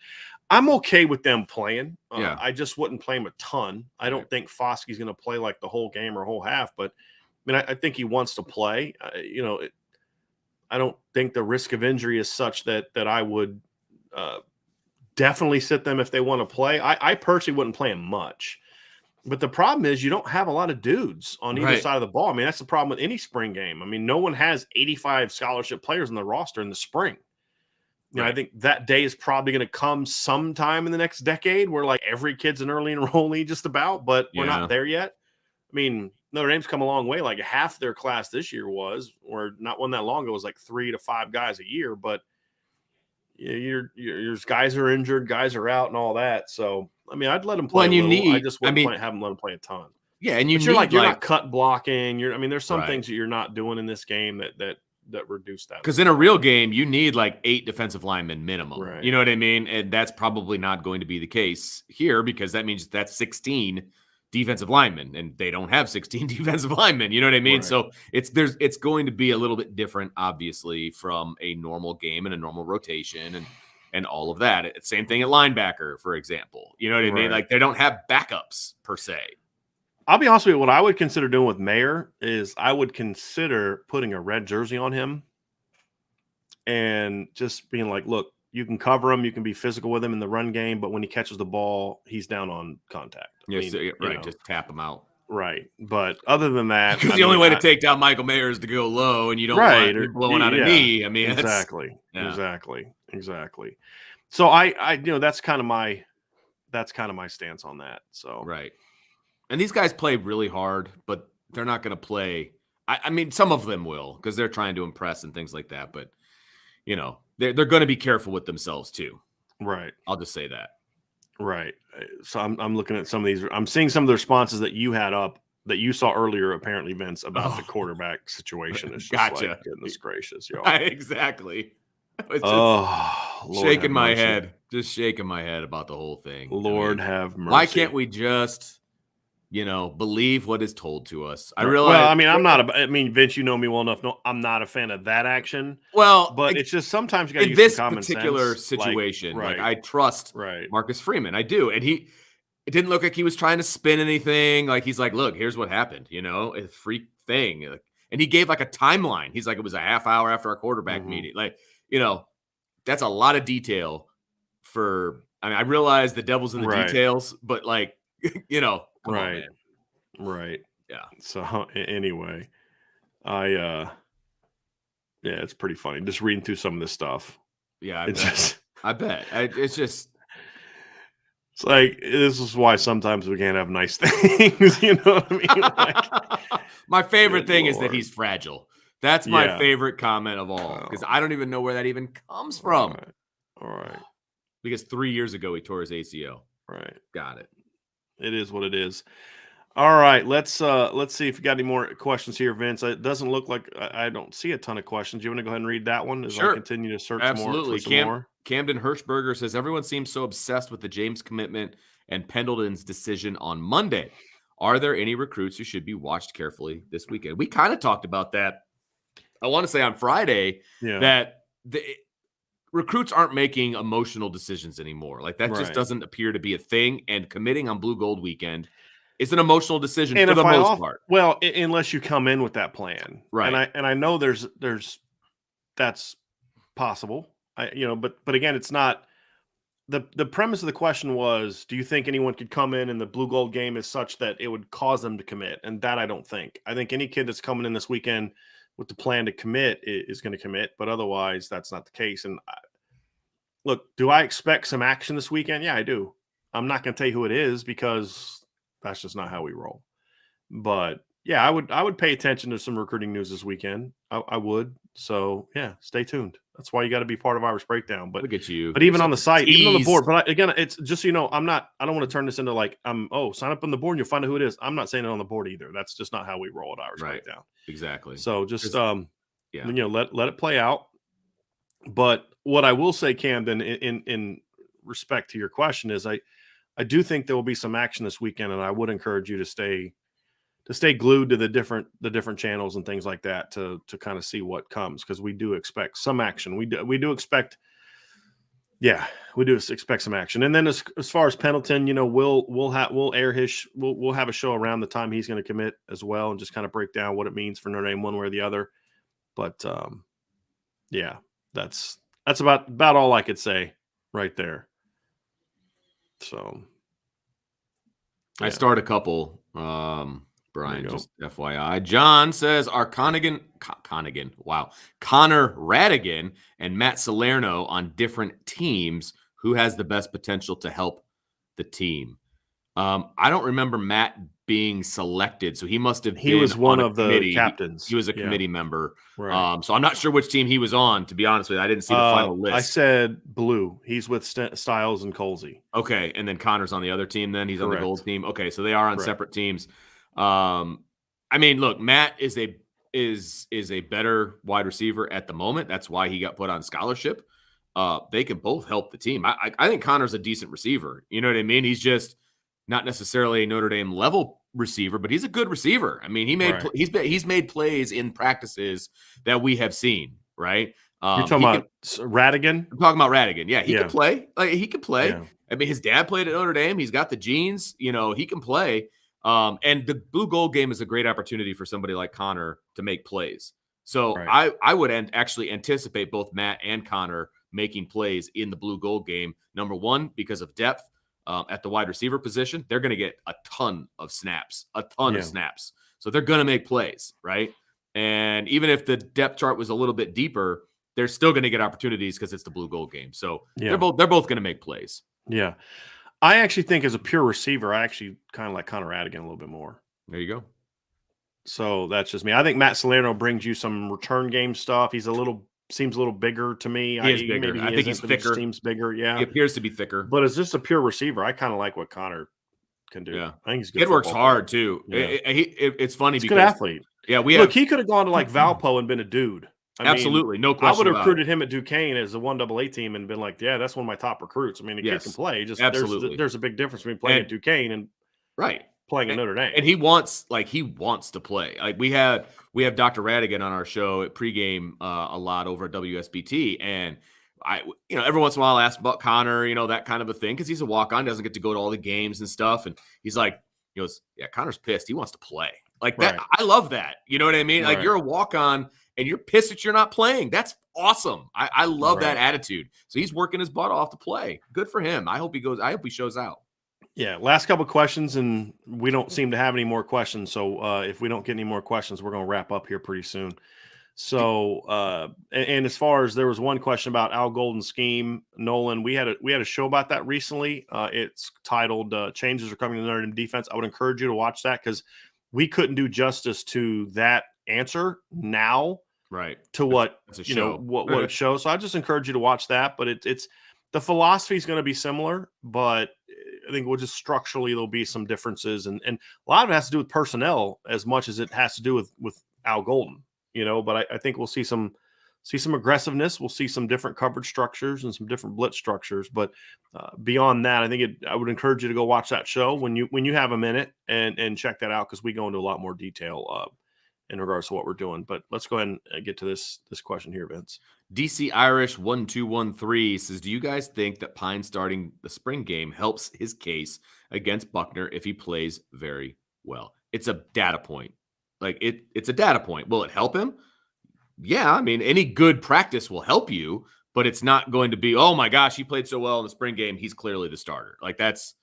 I'm okay with them playing. I just wouldn't play him a ton. I don't think Foskey's going to play like the whole game or whole half, but I mean, I think he wants to play. I don't think the risk of injury is such that I would definitely sit them if they want to play. I personally wouldn't play him much. But the problem is you don't have a lot of dudes on either side of the ball. I mean, that's the problem with any spring game. I mean, no one has 85 scholarship players on the roster in the spring. You know, I think that day is probably going to come sometime in the next decade where like every kid's an early enrollee just about, but we're not there yet. I mean, Notre Dame's come a long way. Like half their class this year was, or not one that long ago, was like 3 to 5 guys a year. But your guys are injured, guys are out, and all that. So I mean, I'd let them play. I just wouldn't have them let them play a ton. Yeah, and you're not cut blocking. There's some things that you're not doing in this game that reduce that. Because in a real game, you need like 8 defensive linemen minimum. Right. You know what I mean? And that's probably not going to be the case here because that means that's 16 defensive linemen, and they don't have 16 defensive linemen. You know what I mean? Right. So it's going to be a little bit different, obviously, from a normal game and a normal rotation and all of that. Same thing at linebacker, for example. You know what I mean? Like they don't have backups per se. I'll be honest with you. What I would consider doing with Mayer is I would consider putting a red jersey on him and just being like, look, you can cover him. You can be physical with him in the run game. But when he catches the ball, he's down on contact. Yes, just tap him out. Right. But other than that. Because the only way to take down Michael Mayer is to go low, and you don't want him blowing out a knee. I mean, exactly. So I that's kind of my stance on that. So right. And these guys play really hard, but they're not going to play. I mean, some of them will because they're trying to impress and things like that. But, they're going to be careful with themselves too. Right. I'll just say that. Right. So I'm looking at some of these. I'm seeing some of the responses that you had up that you saw earlier, apparently, Vince, about the quarterback situation. It's just gotcha. Like, goodness gracious, y'all. Exactly. Just shaking my head. Just shaking my head about the whole thing. Lord have mercy. Why can't we just believe what is told to us? I realize. Well, I mean, Vince, you know me well enough. No, I'm not a fan of that action. Well, but it's just sometimes you got to use this some common particular sense. Situation. Like I trust Marcus Freeman. I do, and it didn't look like he was trying to spin anything. Like he's like, look, here's what happened. A freak thing, and he gave like a timeline. He's like, it was a half hour after our quarterback meeting. Like, that's a lot of detail. I realize the devil's in the details, but like, Come on, man. Right. Yeah. So anyway, it's pretty funny just reading through some of this stuff. Yeah, I bet. It's like this is why sometimes we can't have nice things. You know what I mean? Like, my favorite thing is that he's fragile. That's my favorite comment of all because I don't even know where that even comes from. All right. Because 3 years ago he tore his ACL. Right. Got it. It is what it is. All right, let's see if you got any more questions here, Vince. It doesn't look like I don't see a ton of questions. You want to go ahead and read that one as I continue to search more? Camden Hirschberger says everyone seems so obsessed with the James commitment and Pendleton's decision on Monday. Are there any recruits who should be watched carefully this weekend? We kind of talked about that I want to say on Friday Yeah. that the recruits aren't making emotional decisions anymore. Like that just Right. doesn't appear to be a thing. And committing on Blue Gold weekend is an emotional decision And for if the I most off part. well, unless you come in with that plan. And Right. I know there's that's possible. But again, it's not the premise of the question was, do you think anyone could come in and the blue gold game is such that it would cause them to commit? And that I don't think. I think any kid that's coming in this weekend with the plan to commit is going to commit, but otherwise that's not the case. And look, do I expect some action this weekend? Yeah, I do. I'm not going to tell you who it is because that's just not how we roll. But yeah, I would pay attention to some recruiting news this weekend. I would. So yeah, stay tuned. That's why you got to be part of Irish Breakdown. But Look at you. but You're even on such the a site, even on the tease. board. But again, it's just so you know, I don't want to turn this into like sign up on the board and you'll find out who it is. I'm not saying it on the board either. That's just not how we roll at Irish Right. Breakdown. Exactly. So just Yeah. let it play out. But what I will say, Camden, in respect to your question, is I do think there will be some action this weekend, and I would encourage you to stay glued to the different channels and things like that to kind of see what comes, because we do expect some action. We do expect, yeah, we do expect some action. And then as far as Pendleton, we'll have a show around the time he's going to commit as well, and just kind of break down what it means for Notre Dame one way or the other. But yeah, that's about all I could say right there. So I yeah. start a couple. Brian, just FYI. John says, are Connor Radigan and Matt Salerno on different teams? Who has the best potential to help the team? I don't remember Matt being selected, so he must have He been was one on a of the committee. captains. He was a Yeah. committee member. Right. So I'm not sure which team he was on, to be honest with you. I didn't see the final list. I said blue. He's with Styles and Colsey. Okay, and then Connor's on the other team then? He's on the gold team? Okay, so they are on separate teams. I mean, look, Matt is a better wide receiver at the moment. That's why he got put on scholarship. They can both help the team. I think Connor's a decent receiver. You know what I mean? He's just not necessarily a Notre Dame level receiver, but he's a good receiver. I mean, he's made plays in practices that we have seen, right? You're talking about Radigan? I'm talking about Radigan. Yeah, he can play. Like, he can play. Yeah. I mean, his dad played at Notre Dame. He's got the genes. He can play. And the blue gold game is a great opportunity for somebody like Connor to make plays. So I would actually anticipate both Matt and Connor making plays in the blue gold game. Number one, because of depth at the wide receiver position, they're going to get a ton of snaps. So they're going to make plays, right? And even if the depth chart was a little bit deeper, they're still going to get opportunities because it's the blue gold game. So they're both going to make plays. Yeah. I actually think as a pure receiver, I actually kind of like Connor Radigan a little bit more. There you go. So that's just me. I think Matt Salerno brings you some return game stuff. Seems a little bigger to me. He is bigger. I think he's thicker. He seems bigger. Yeah. He appears to be thicker. But as just a pure receiver, I kind of like what Connor can do. Yeah. I think he's good. Kid works hard too. Yeah. It's funny because good athlete. Yeah, he could have gone to like Valpo and been a dude. Absolutely, no question. I would have recruited him at Duquesne as a 1AA team and been like, yeah, that's one of my top recruits. I mean, the kid can play. Just absolutely, there's a big difference between playing at Duquesne and playing at Notre Dame. And he wants to play. Like we have Dr. Radigan on our show at pregame a lot over at WSBT, and every once in a while I ask about Connor, that kind of a thing, because he's a walk-on, doesn't get to go to all the games and stuff, and he's like, yeah, Connor's pissed. He wants to play. Like that. I love that. You know what I mean? Like you're a walk-on and you're pissed that you're not playing. That's awesome. I love that attitude. So he's working his butt off to play. Good for him. I hope he shows out. Yeah. Last couple of questions, and we don't seem to have any more questions. So if we don't get any more questions, we're going to wrap up here pretty soon. So and as far as there was one question about Al Golden's scheme, Nolan, we had a show about that recently. It's titled "Changes Are Coming to Notre Dame Defense." I would encourage you to watch that, because we couldn't do justice to that answer now. Right. To what what it shows. So I just encourage you to watch that. But it's the philosophy is going to be similar, but I think just structurally there'll be some differences, and a lot of it has to do with personnel as much as it has to do with Al Golden. But I think we'll see some aggressiveness. We'll see some different coverage structures and some different blitz structures. But beyond that, I think I would encourage you to go watch that show when you have a minute and check that out, because we go into a lot more detail in regards to what we're doing. But let's go ahead and get to this question here, Vince. DC Irish 1213 says, do you guys think that Pine starting the spring game helps his case against Buchner if he plays very well? It's a data point. Like it's a data point. Will it help him? Yeah, I mean, any good practice will help you, but it's not going to be, oh my gosh, he played so well in the spring game, he's clearly the starter. Like that's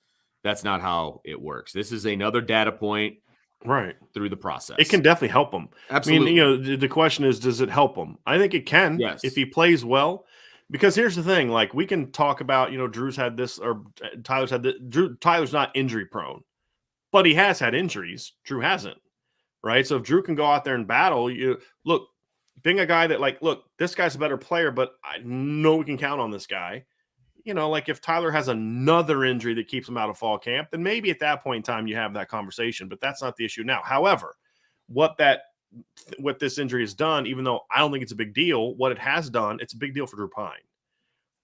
not how it works. This is another data point right through the process. It can definitely help him. Absolutely. I mean, the question is, does it help him? I think it can, yes, if he plays well. Because here's the thing, like we can talk about, Drew's had this or Tyler's had this. Tyler's not injury prone, but he has had injuries. Drew hasn't, right? So if Drew can go out there and battle, look, being a guy that look, this guy's a better player, but I know we can count on this guy. Like if Tyler has another injury that keeps him out of fall camp, then maybe at that point in time you have that conversation, but that's not the issue now. However, what this injury has done, even though I don't think it's a big deal, what it has done, it's a big deal for Drew Pine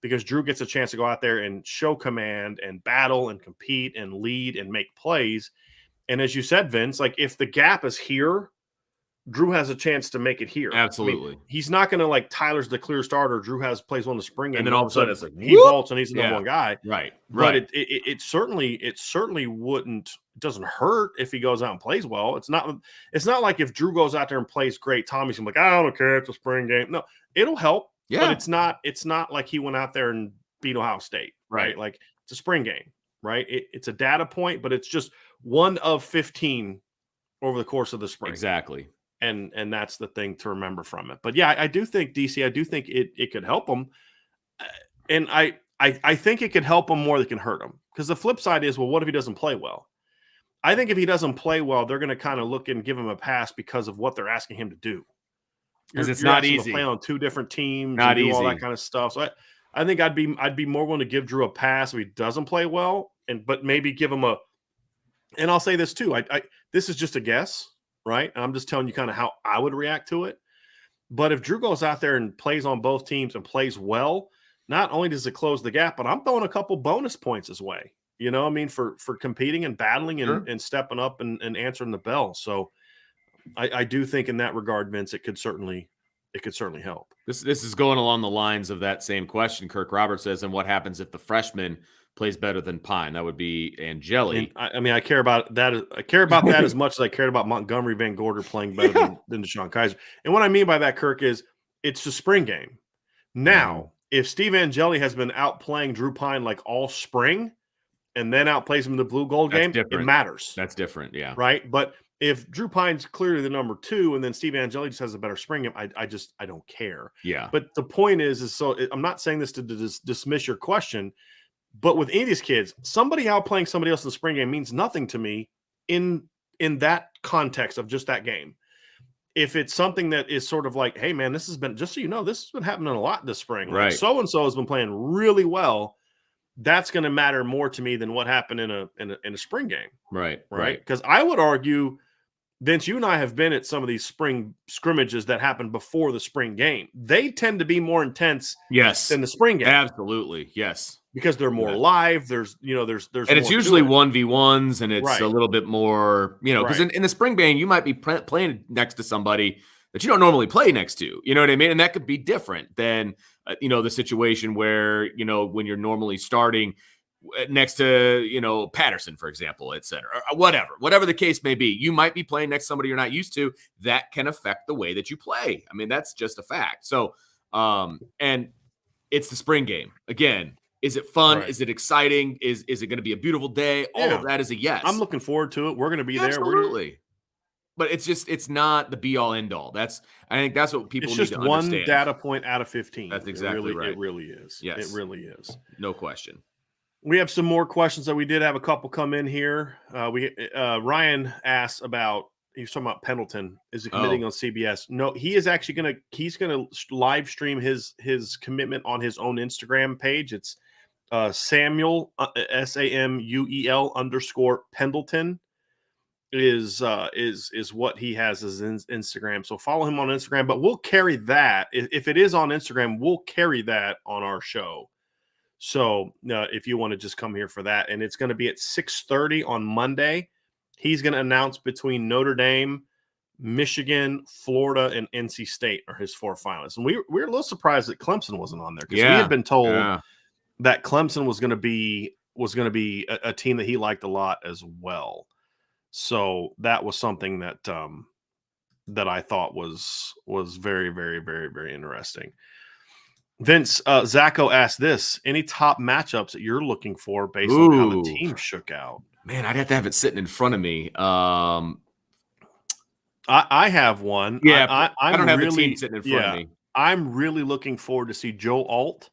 because Drew gets a chance to go out there and show command and battle and compete and lead and make plays. And as you said, Vince, like if the gap is here, Drew has a chance to make it here. Absolutely. I mean, he's not going to Tyler's the clear starter. Drew plays one in the spring game, and then all of a sudden it's like he vaults and he's the number one guy. Right. But it certainly wouldn't. It doesn't hurt if he goes out and plays well. It's not like if Drew goes out there and plays great, Tommy's gonna be like, I don't care, it's a spring game. No, it'll help. Yeah. But it's not like he went out there and beat Ohio State. Right. Like it's a spring game. Right. It's a data point, but it's just one of 15 over the course of the spring. Exactly. And that's the thing to remember from it. But yeah, I do think DC, I do think it could help him. And I think it could help him more than it can hurt him. Because the flip side is, well, what if he doesn't play well? I think if he doesn't play well, they're going to kind of look and give him a pass because of what they're asking him to do. Because it's not easy. To play on two different teams, not and do easy. all that kind of stuff. So I think I'd be more willing to give Drew a pass if he doesn't play well, but maybe give him a. And I'll say this too. This is just a guess. Right. I'm just telling you kind of how I would react to it. But if Drew goes out there and plays on both teams and plays well, not only does it close the gap, but I'm throwing a couple bonus points his way. I mean, for competing and battling and stepping up and answering the bell. So I do think in that regard, Vince, it could certainly help. This is going along the lines of that same question. Kirk Roberts says, and what happens if the freshman plays better than Pine? That would be Angeli. I mean, I care about that. I care about that as much as I cared about Montgomery Van Gorder playing better than Deshaun Kaiser. And what I mean by that, Kirk, is it's the spring game. Now, if Steve Angeli has been outplaying Drew Pine like all spring and then outplays him in the blue gold game, it matters. That's different, yeah. Right? But if Drew Pine's clearly the number 2 and then Steve Angeli just has a better spring game, I don't care. Yeah. But the point is so I'm not saying this to dismiss your question, but with any of these kids, somebody outplaying somebody else in the spring game means nothing to me in that context of just that game. If it's something that is sort of like, hey, man, this has been, just so you know, this has been happening a lot this spring. Right. Like so-and-so has been playing really well. That's going to matter more to me than what happened in a spring game. Right. Because I would argue, Vince, you and I have been at some of these spring scrimmages that happened before the spring game. They tend to be more intense than the spring game. Absolutely. Yes. Because they're more live. There's and it's usually 1v1s and it's a little bit more, because in the spring game, you might be playing next to somebody that you don't normally play next to, you know what I mean? And that could be different than, the situation where, when you're normally starting next to, Patterson, for example, et cetera, or whatever the case may be, you might be playing next to somebody you're not used to. That can affect the way that you play. I mean, that's just a fact. So, and it's the spring game again. Is it fun? Right. Is it exciting? Is it going to be a beautiful day? All of that is a yes. I'm looking forward to it. We're going to be there. Absolutely. But it's not the be all end all. I think that's what people need to understand. It's just one data point out of 15. That's exactly right. It really is. Yes. It really is. No question. We have some more questions that we did have a couple come in here. Ryan asked about, he was talking about Pendleton. Is he committing on CBS? No, he is actually he's gonna live stream his commitment on his own Instagram page. It's Samuel SAMUEL _Pendleton is what he has as Instagram. So follow him on Instagram, but we'll carry that. If it is on Instagram, we'll carry that on our show. So if you want to just come here for that, and it's going to be at 6:30 on Monday. He's going to announce between Notre Dame, Michigan, Florida, and NC State are his 4 finalists. And we were a little surprised that Clemson wasn't on there because we had been told that Clemson was going to be a team that he liked a lot as well. So that was something that that I thought was very, very, very, very interesting. Vince, Zacho asked this: any top matchups that you're looking for based on how the team shook out? Man, I'd have to have it sitting in front of me. I have one. Yeah, I don't have the team sitting in front of me. I'm really looking forward to see Joe Alt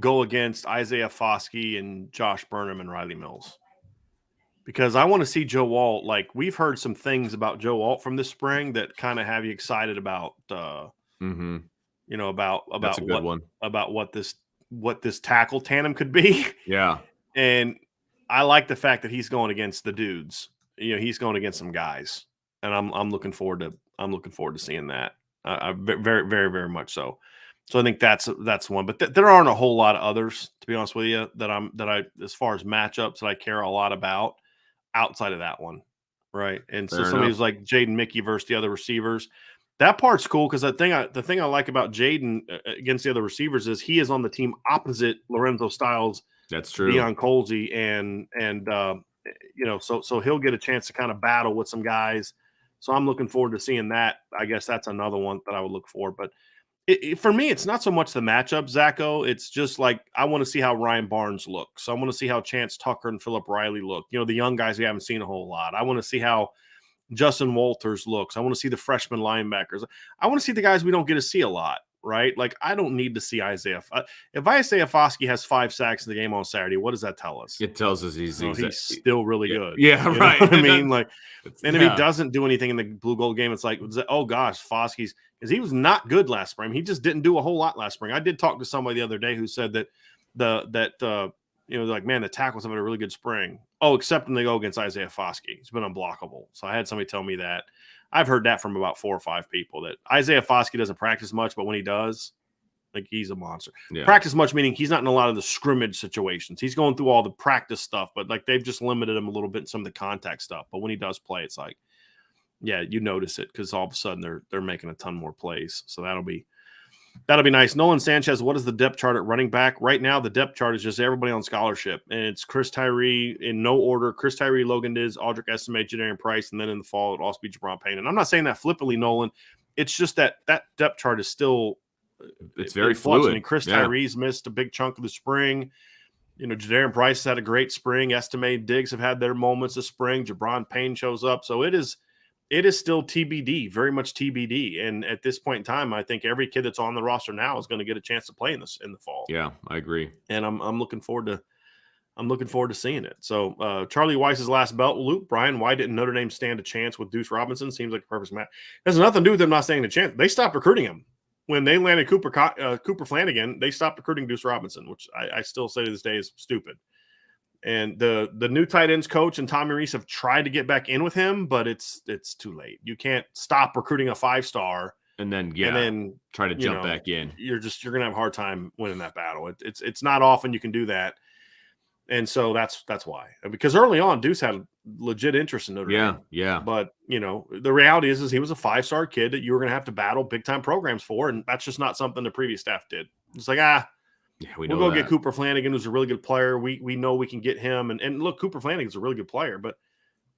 go against Isaiah Foskey and Josh Burnham and Riley Mills. Because I want to see Joe Alt. Like, we've heard some things about Joe Alt from this spring that kind of have you excited about you know, about what this tackle tandem could be. Yeah. And I like the fact that he's going against the dudes. You know, he's going against some guys. And I'm looking forward to seeing that. Very, very, very much so. So I think that's one. But there aren't a whole lot of others, to be honest with you, that I as far as matchups that I care a lot about outside of that one, right? And so somebody's like Jaden Mickey versus the other receivers. That part's cool because the thing I like about Jaden against the other receivers is he is on the team opposite Lorenzo Styles. That's true. Deion Colsey and you know, so he'll get a chance to kind of battle with some guys. So I'm looking forward to seeing that. I guess that's another one that I would look for. But for me, it's not so much the matchup, Zacho. It's just like I want to see how Ryan Barnes looks. I want to see how Chance Tucker and Philip Riley look. You know, the young guys we haven't seen a whole lot. I want to see how Justin Walters looks. I want to see the freshman linebackers. I want to see the guys we don't get to see a lot, right? Like, I don't need to see Isaiah. If Isaiah Foskey has 5 sacks in the game on Saturday, what does that tell us? It tells us he's still really good. Yeah, you right. Know what I mean, like, and if he doesn't do anything in the blue gold game, it's like, oh gosh, Foskey's, because he was not good last spring. He just didn't do a whole lot last spring. I did talk to somebody the other day who said that you know, like, man, the tackles have had a really good spring. Oh, except when they go against Isaiah Foskey. He's been unblockable. So I had somebody tell me that. I've heard that from about 4 or 5 people, that Isaiah Foskey doesn't practice much, but when he does, like, he's a monster. Yeah. Practice much meaning he's not in a lot of the scrimmage situations. He's going through all the practice stuff, but like they've just limited him a little bit in some of the contact stuff. But when he does play, it's like, yeah, you notice it because all of a sudden they're making a ton more plays. So that'll be nice. Nolan Sanchez, what is the depth chart at running back? Right now, the depth chart is just everybody on scholarship. And it's Chris Tyree in no order. Chris Tyree, Logan Diz, Aldrich Estime, Jadarian Price, and then in the fall, it'll also be Jabron Payne. And I'm not saying that flippantly, Nolan. It's just that depth chart is still it's very fluid. I mean, Chris Tyree's missed a big chunk of the spring. You know, Jadarian Price has had a great spring. Estime, Diggs have had their moments this spring. Jabron Payne shows up. So it is still TBD, very much TBD. And at this point in time, I think every kid that's on the roster now is going to get a chance to play in the fall. Yeah, I agree. And I'm looking forward to seeing it. So Charlie Weiss's last belt loop. Brian, why didn't Notre Dame stand a chance with Deuce Robinson? Seems like a perfect match. There's nothing to do with them not standing a chance. They stopped recruiting him. When they landed Cooper Flanagan, they stopped recruiting Deuce Robinson, which I still say to this day is stupid. And the new tight ends coach and Tommy Reese have tried to get back in with him, but it's too late. You can't stop recruiting a 5-star and then try to jump back in. You're gonna have a hard time winning that battle. It's not often you can do that, and so that's why. Because early on, Deuce had legit interest in Notre Dame. Yeah. But you know, the reality is he was a 5-star kid that you were gonna have to battle big time programs for, and that's just not something the previous staff did. It's like we'll go get Cooper Flanagan, who's a really good player. We know we can get him. And look, Cooper Flanagan's a really good player. But,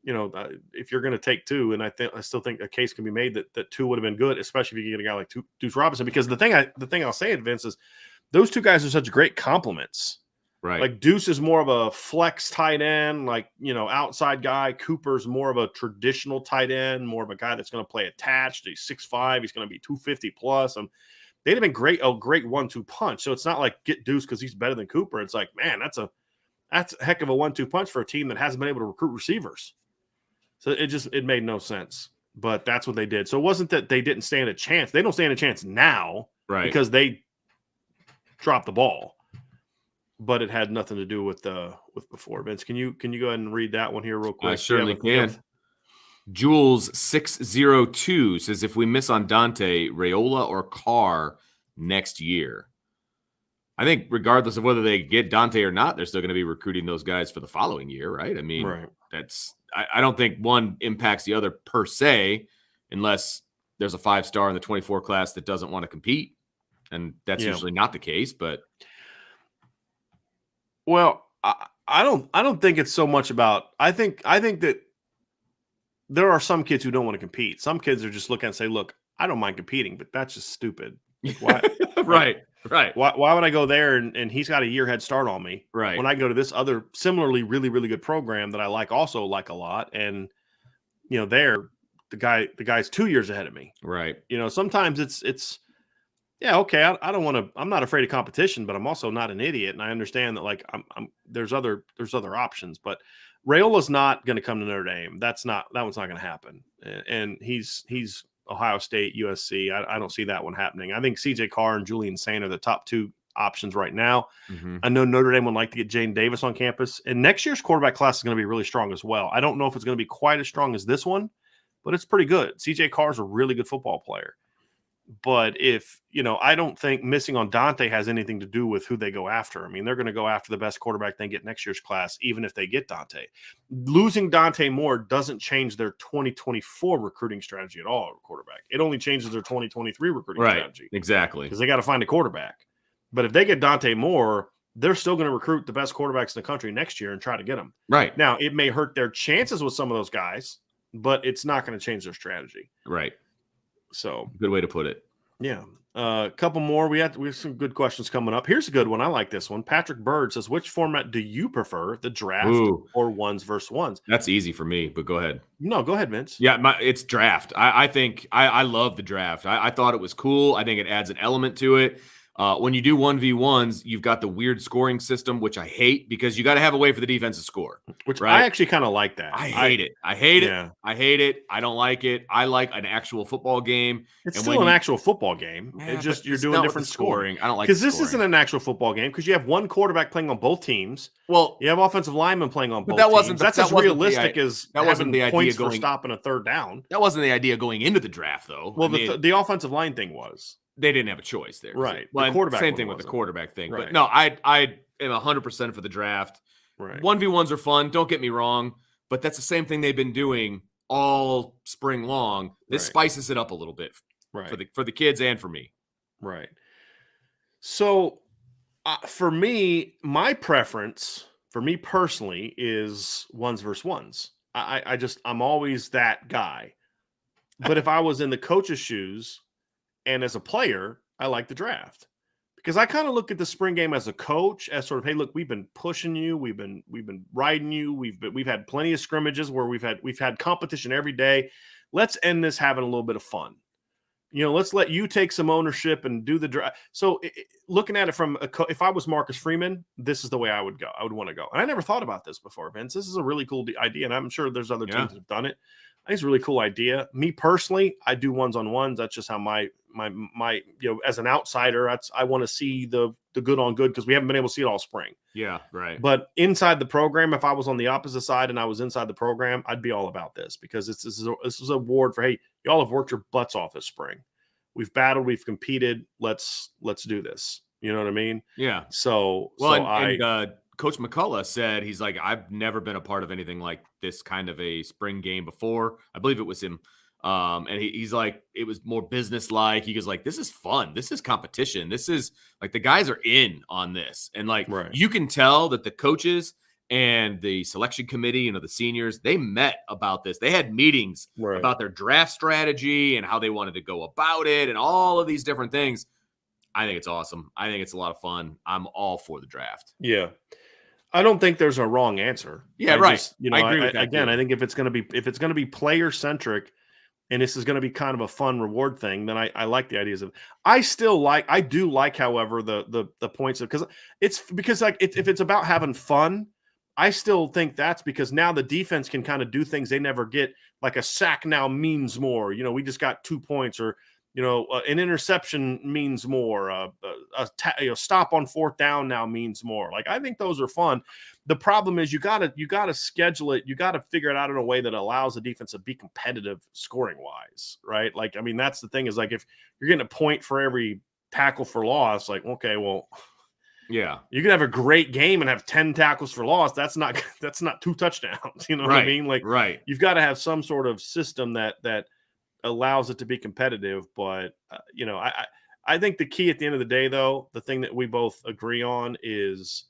you know, if you're going to take 2, and I still think a case can be made that 2 would have been good, especially if you get a guy like Deuce Robinson. Because the thing I'll say, Vince, is those 2 guys are such great complements. Right. Like Deuce is more of a flex tight end, like, you know, outside guy. Cooper's more of a traditional tight end, more of a guy that's going to play attached. He's 6'5". He's going to be 250 plus. They'd have been great 1-2 punch. So it's not like get Deuce because he's better than Cooper. It's like, man, that's a heck of a 1-2 punch for a team that hasn't been able to recruit receivers. So it made no sense. But that's what they did. So it wasn't that they didn't stand a chance. They don't stand a chance now, right? Because they dropped the ball. But it had nothing to do with before. Vince, can you go ahead and read that one here real quick? I certainly can. Jules 602 says, if we miss on Dante, Raiola or Carr next year. I think regardless of whether they get Dante or not, they're still going to be recruiting those guys for the following year, right? I mean, right. I don't think one impacts the other per se. unless there's a 5-star in the 24 class that doesn't want to compete. And that's usually not the case, but. Well, I don't think it's so much about, I think that there are some kids who don't want to compete. Some kids are just looking and say, look, I don't mind competing, but that's just stupid. Like, why? Right. Why would I go there and he's got a year head start on me? Right. When I go to this other similarly really, really good program that I also like a lot. And, the guy's 2 years ahead of me. Right. Sometimes it's yeah, okay. I don't want to. I'm not afraid of competition, but I'm also not an idiot, and I understand that. Like, there's other options, but Rayola's not going to come to Notre Dame. That one's not going to happen. And he's Ohio State, USC. I don't see that one happening. I think CJ Carr and Julian Saint are the top 2 options right now. Mm-hmm. I know Notre Dame would like to get Jaden Davis on campus, and next year's quarterback class is going to be really strong as well. I don't know if it's going to be quite as strong as this one, but it's pretty good. CJ Carr is a really good football player. But if, I don't think missing on Dante has anything to do with who they go after. I mean, they're going to go after the best quarterback they get next year's class, even if they get Dante. Losing Dante Moore doesn't change their 2024 recruiting strategy at all, quarterback. It only changes their 2023 recruiting strategy. Exactly. Because they got to find a quarterback. But if they get Dante Moore, they're still going to recruit the best quarterbacks in the country next year and try to get them. Right. Now, it may hurt their chances with some of those guys, but it's not going to change their strategy. Right. So good way to put it. Yeah. A couple more. We have some good questions coming up. Here's a good one. I like this one. Patrick Bird says, which format do you prefer, the draft or ones versus ones? That's easy for me, but go ahead. No, go ahead, Vince. Yeah, it's draft. I think I love the draft. I thought it was cool. I think it adds an element to it. When you do 1v1s, you've got the weird scoring system, which I hate because you got to have a way for the defense to score. Which right? I actually kind of like that. I hate it. I hate it. I don't like it. I like an actual football game. It's still an actual football game. It's just you're doing different scoring. I don't like because this isn't an actual football game because you have one quarterback playing on both teams. Well, you have offensive linemen playing on both teams. That's as realistic as that wasn't the idea points for stopping a third down. That wasn't the idea going into the draft, though. Well, the offensive line thing was. They didn't have a choice there. Right. Well, the quarterback same thing with the quarterback thing. Right. But no, I am 100% for the draft. Right. 1v1s are fun. Don't get me wrong. But that's the same thing they've been doing all spring long. This spices it up a little bit for the kids and for me. Right. So for me, my preference, for me personally, is ones versus ones. I'm always that guy. But if I was in the coach's shoes, and as a player, I like the draft because I kind of look at the spring game as a coach as sort of, hey, look, we've been pushing you, we've been riding you, we've had plenty of scrimmages where we've had competition every day. Let's end this having a little bit of fun. Let's let you take some ownership and do the draft. So looking at it from if I was Marcus Freeman, this is the way I would go. I would want to go. And I never thought about this before, Vince. This is a really cool idea, and I'm sure there's other teams that have done it. I think it's a really cool idea. Me personally, I do ones-on-ones. That's just how my as an outsider, I want to see the good on good because we haven't been able to see it all spring. Yeah, right. But inside the program, if I was on the opposite side and I was inside the program, I'd be all about this because this is an award for, hey, y'all have worked your butts off this spring. We've battled, we've competed. Let's do this. You know what I mean? Yeah. So Coach McCullough said, he's like, I've never been a part of anything like this kind of a spring game before. I believe it was him. And he's like, it was more business-like. He goes like, this is fun. This is competition. This is like, the guys are in on this. And like, you can tell that the coaches and the selection committee, the seniors, they met about this. They had meetings about their draft strategy and how they wanted to go about it and all of these different things. I think it's awesome. I think it's a lot of fun. I'm all for the draft. Yeah. I don't think there's a wrong answer. Yeah, I agree with that. Again, I think if it's going to be player centric, and this is going to be kind of a fun reward thing, then I like the ideas of. I do like, however, the points of because if it's about having fun, I still think that's because now the defense can kind of do things they never get. Like a sack now means more. We just got 2 points, or an interception means more. A stop on fourth down now means more. Like, I think those are fun. The problem is you gotta schedule it. You gotta figure it out in a way that allows the defense to be competitive scoring wise, right? Like, I mean, that's the thing is like if you're getting a point for every tackle for loss, like, okay, well, yeah, you can have a great game and have 10 tackles for loss. That's not 2 touchdowns. You know what I mean? Like, you've got to have some sort of system that allows it to be competitive. But I think the key at the end of the day, though, the thing that we both agree on is,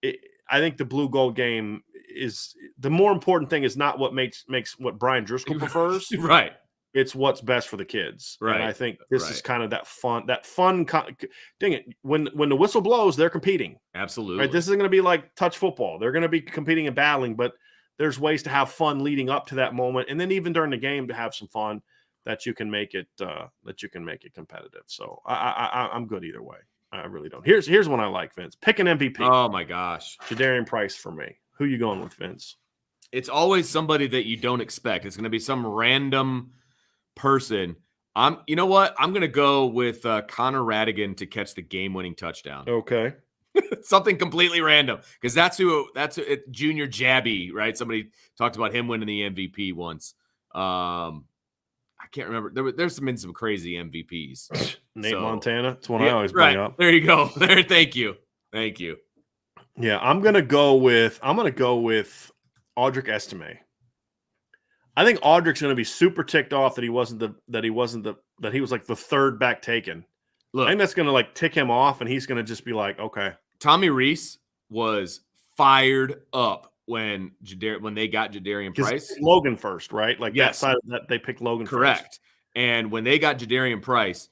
I think the blue gold game is the more important thing. Is not what makes what Brian Driscoll prefers, right? It's what's best for the kids, right? And I think this is kind of that fun. Dang it! When the whistle blows, they're competing. Absolutely. Right? This isn't going to be like touch football. They're going to be competing and battling, but there's ways to have fun leading up to that moment, and then even during the game to have some fun that you can make it competitive. So I'm good either way. I really don't. Here's one I like, Vince. Pick an MVP. Oh my gosh, Jadarian Price for me. Who you going with, Vince? It's always somebody that you don't expect. It's going to be some random person. You know what? I'm going to go with Connor Radigan to catch the game-winning touchdown. Okay. Something completely random, because that's who Junior Jabby, right? Somebody talked about him winning the MVP once. I can't remember. There's been some crazy MVPs. Nate Montana. That's one I always bring up. There you go. There. Thank you. Yeah, I'm gonna go with Audric Estime. I think Audric's gonna be super ticked off that he was like the third back taken. Look, I think that's gonna like tick him off, and he's gonna just be like, okay. Tommy Reese was fired up when they got Jadarian Price. Logan first, right? Like yes. that side of that they picked Logan Correct. first. And when they got Jadarian Price,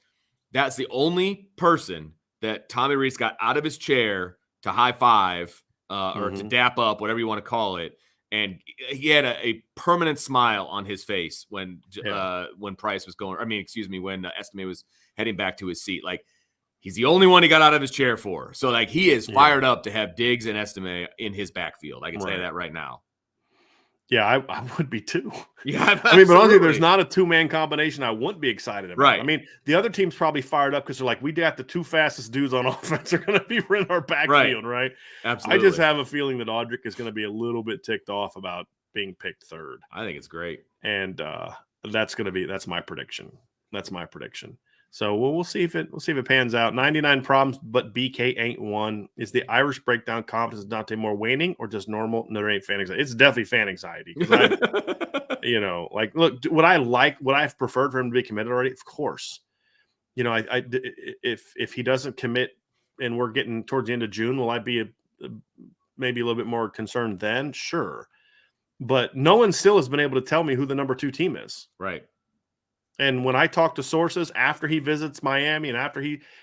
that's the only person that Tommy Reese got out of his chair to high five or to dap up, whatever you want to call it. And he had a permanent smile on his face when Price was going. When Estime was heading back to his seat. Like, he's the only one he got out of his chair for. So, like, he is fired up to have Diggs and Estime in his backfield. I can say that right now. Yeah, I would be too. Yeah, absolutely. But honestly, there's not a two-man combination I wouldn't be excited about. Right. I mean, the other team's probably fired up because they're like, we got the two fastest dudes on offense are going to be in our backfield, right? Absolutely. I just have a feeling that Audric is going to be a little bit ticked off about being picked third. I think it's great. And that's my prediction. So we'll see if it pans out. 99 problems, but BK ain't one. Is the Irish breakdown confidence of Dante more waning or just normal Notre Dame fan anxiety? It's definitely fan anxiety. Look, what I've preferred for him to be committed already, of course. If he doesn't commit and we're getting towards the end of June, will I be maybe a little bit more concerned then? Sure. But no one still has been able to tell me who the number 2 team is. Right. And when I talk to sources after he visits Miami and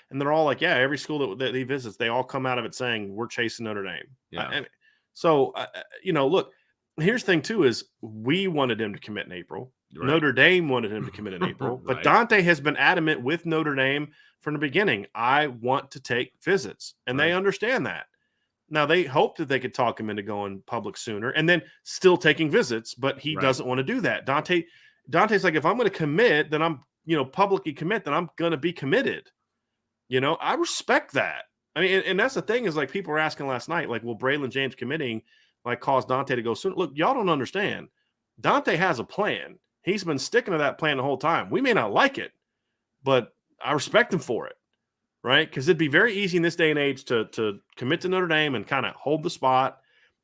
they're all like, yeah, every school that he visits, they all come out of it saying we're chasing Notre Dame. Yeah. Look, here's the thing too, is we wanted him to commit in April. Right. Notre Dame wanted him to commit in April, but Dante has been adamant with Notre Dame from the beginning. I want to take visits, and they understand that. Now they hope that they could talk him into going public sooner and then still taking visits, but he doesn't want to do that. Dante's like, if I'm going to commit, then I'm, publicly commit, then I'm going to be committed. I respect that. I mean, and that's the thing is like people were asking last night, like, will Braylon James committing like cause Dante to go soon? Look, y'all don't understand. Dante has a plan. He's been sticking to that plan the whole time. We may not like it, but I respect him for it, right? Because it'd be very easy in this day and age to commit to Notre Dame and kind of hold the spot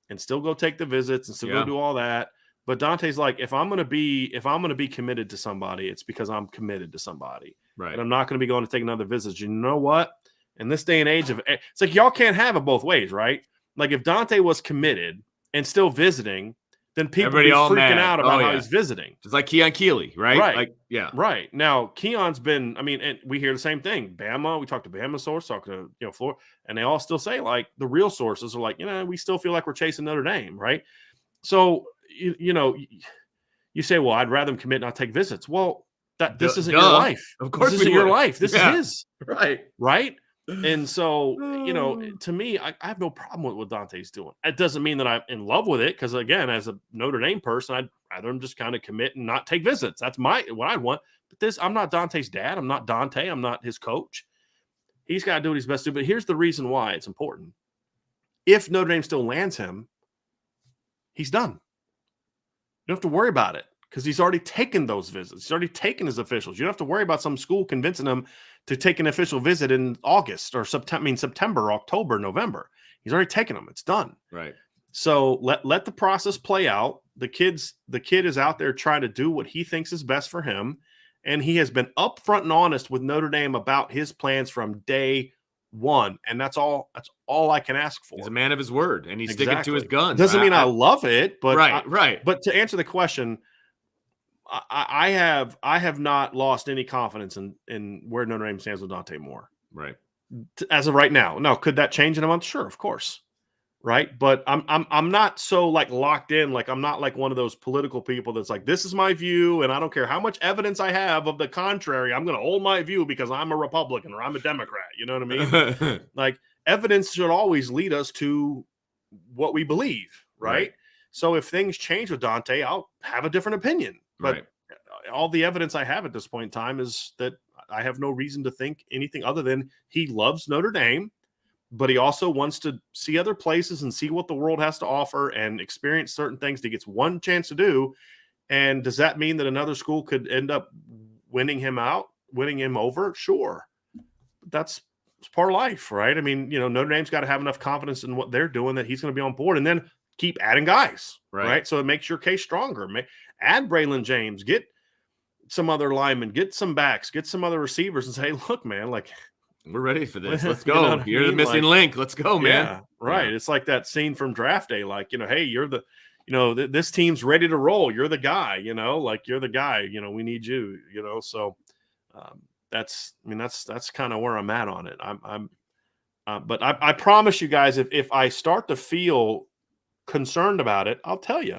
and still go take the visits and still go do all that. But Dante's like, if I'm gonna be committed to somebody, it's because I'm committed to somebody, right? And I'm not gonna be going to take another visit. You know what? In this day and age it's like y'all can't have it both ways, right? Like if Dante was committed and still visiting, then people would be freaking out about how he's visiting. Just like Keon Keeley, right? Right. Right. Now Keon's been, and we hear the same thing. Bama, we talked to Bama source, talk to Florida, and they all still say like the real sources are like, we still feel like we're chasing Notre Dame, right? So you say, well, I'd rather him commit and not take visits. Well, this isn't your life. Of course, this isn't your life. This is his. Right. And so, to me, I have no problem with what Dante's doing. It doesn't mean that I'm in love with it because, again, as a Notre Dame person, I'd rather him just kind of commit and not take visits. That's what I want. But I'm not Dante's dad. I'm not Dante. I'm not his coach. He's got to do what he's best to do. But here's the reason why it's important. If Notre Dame still lands him, he's done. You don't have to worry about it because he's already taken those visits. He's already taken his officials. You don't have to worry about some school convincing him to take an official visit in August or September, October, November. He's already taken them. It's done. Right. So let the process play out. The kid is out there trying to do what he thinks is best for him. And he has been upfront and honest with Notre Dame about his plans from day one. And that's all I can ask for. He's a man of his word, and he's sticking to his guns. Doesn't mean I love it, but right. But to answer the question, I have not lost any confidence in where Notre Dame stands with Dante Moore. Right. As of right now. Now, could that change in a month? Sure, of course. Right. But I'm not so like locked in. Like I'm not like one of those political people that's like, this is my view, and I don't care how much evidence I have of the contrary. I'm going to hold my view because I'm a Republican or I'm a Democrat. You know what I mean? Like evidence should always lead us to what we believe. Right. So if things change with Dante, I'll have a different opinion. But all the evidence I have at this point in time is that I have no reason to think anything other than he loves Notre Dame, but he also wants to see other places and see what the world has to offer and experience certain things that he gets one chance to do. And does that mean that another school could end up winning him over? Sure. That's part of life, right? I mean, Notre Dame's got to have enough confidence in what they're doing that he's going to be on board, and then keep adding guys, right? So it makes your case stronger. Add Braylon James, get some other linemen, get some backs, get some other receivers, and say, look, man, like, we're ready for this. Let's go. You're the missing link. Let's go, man. Yeah, right. Yeah. It's like that scene from Draft Day. Like, hey, you're the, this team's ready to roll. You're the guy, like you're the guy, we need you, So that's kind of where I'm at on it. But I promise you guys, if I start to feel concerned about it, I'll tell you.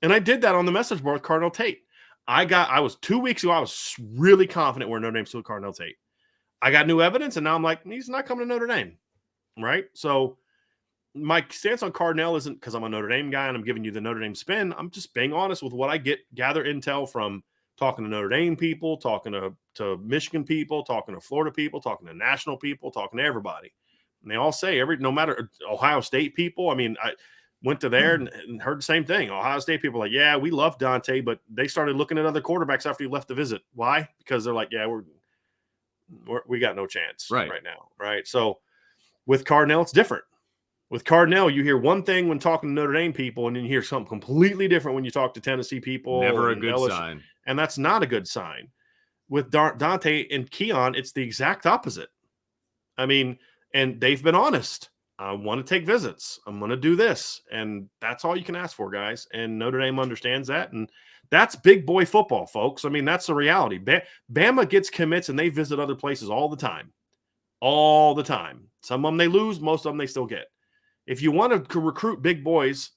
And I did that on the message board with Cardinal Tate. I was 2 weeks ago, I was really confident where Notre Dame stood with Cardinal Tate. I got new evidence, and now I'm like, he's not coming to Notre Dame, right? So my stance on Cardinal isn't because I'm a Notre Dame guy and I'm giving you the Notre Dame spin. I'm just being honest with what I gather intel from talking to Notre Dame people, talking to Michigan people, talking to Florida people, talking to national people, talking to everybody. And they all say no matter Ohio State people. I mean, I went to there and heard the same thing. Ohio State people are like, yeah, we love Dante, but they started looking at other quarterbacks after he left the visit. Why? Because they're like, yeah, we got no chance right now, right? So with Cardinal, it's different. With Cardinal, you hear one thing when talking to Notre Dame people, and then you hear something completely different when you talk to Tennessee people. Never a good sign. And that's not a good sign. With Dante and Keon, it's the exact opposite. I mean, and they've been honest. I want to take visits. I'm going to do this. And that's all you can ask for, guys. And Notre Dame understands that. And that's big boy football, folks. I mean, that's the reality. Bama gets commits and they visit other places all the time. All the time. Some of them they lose. Most of them they still get. If you want to recruit big boys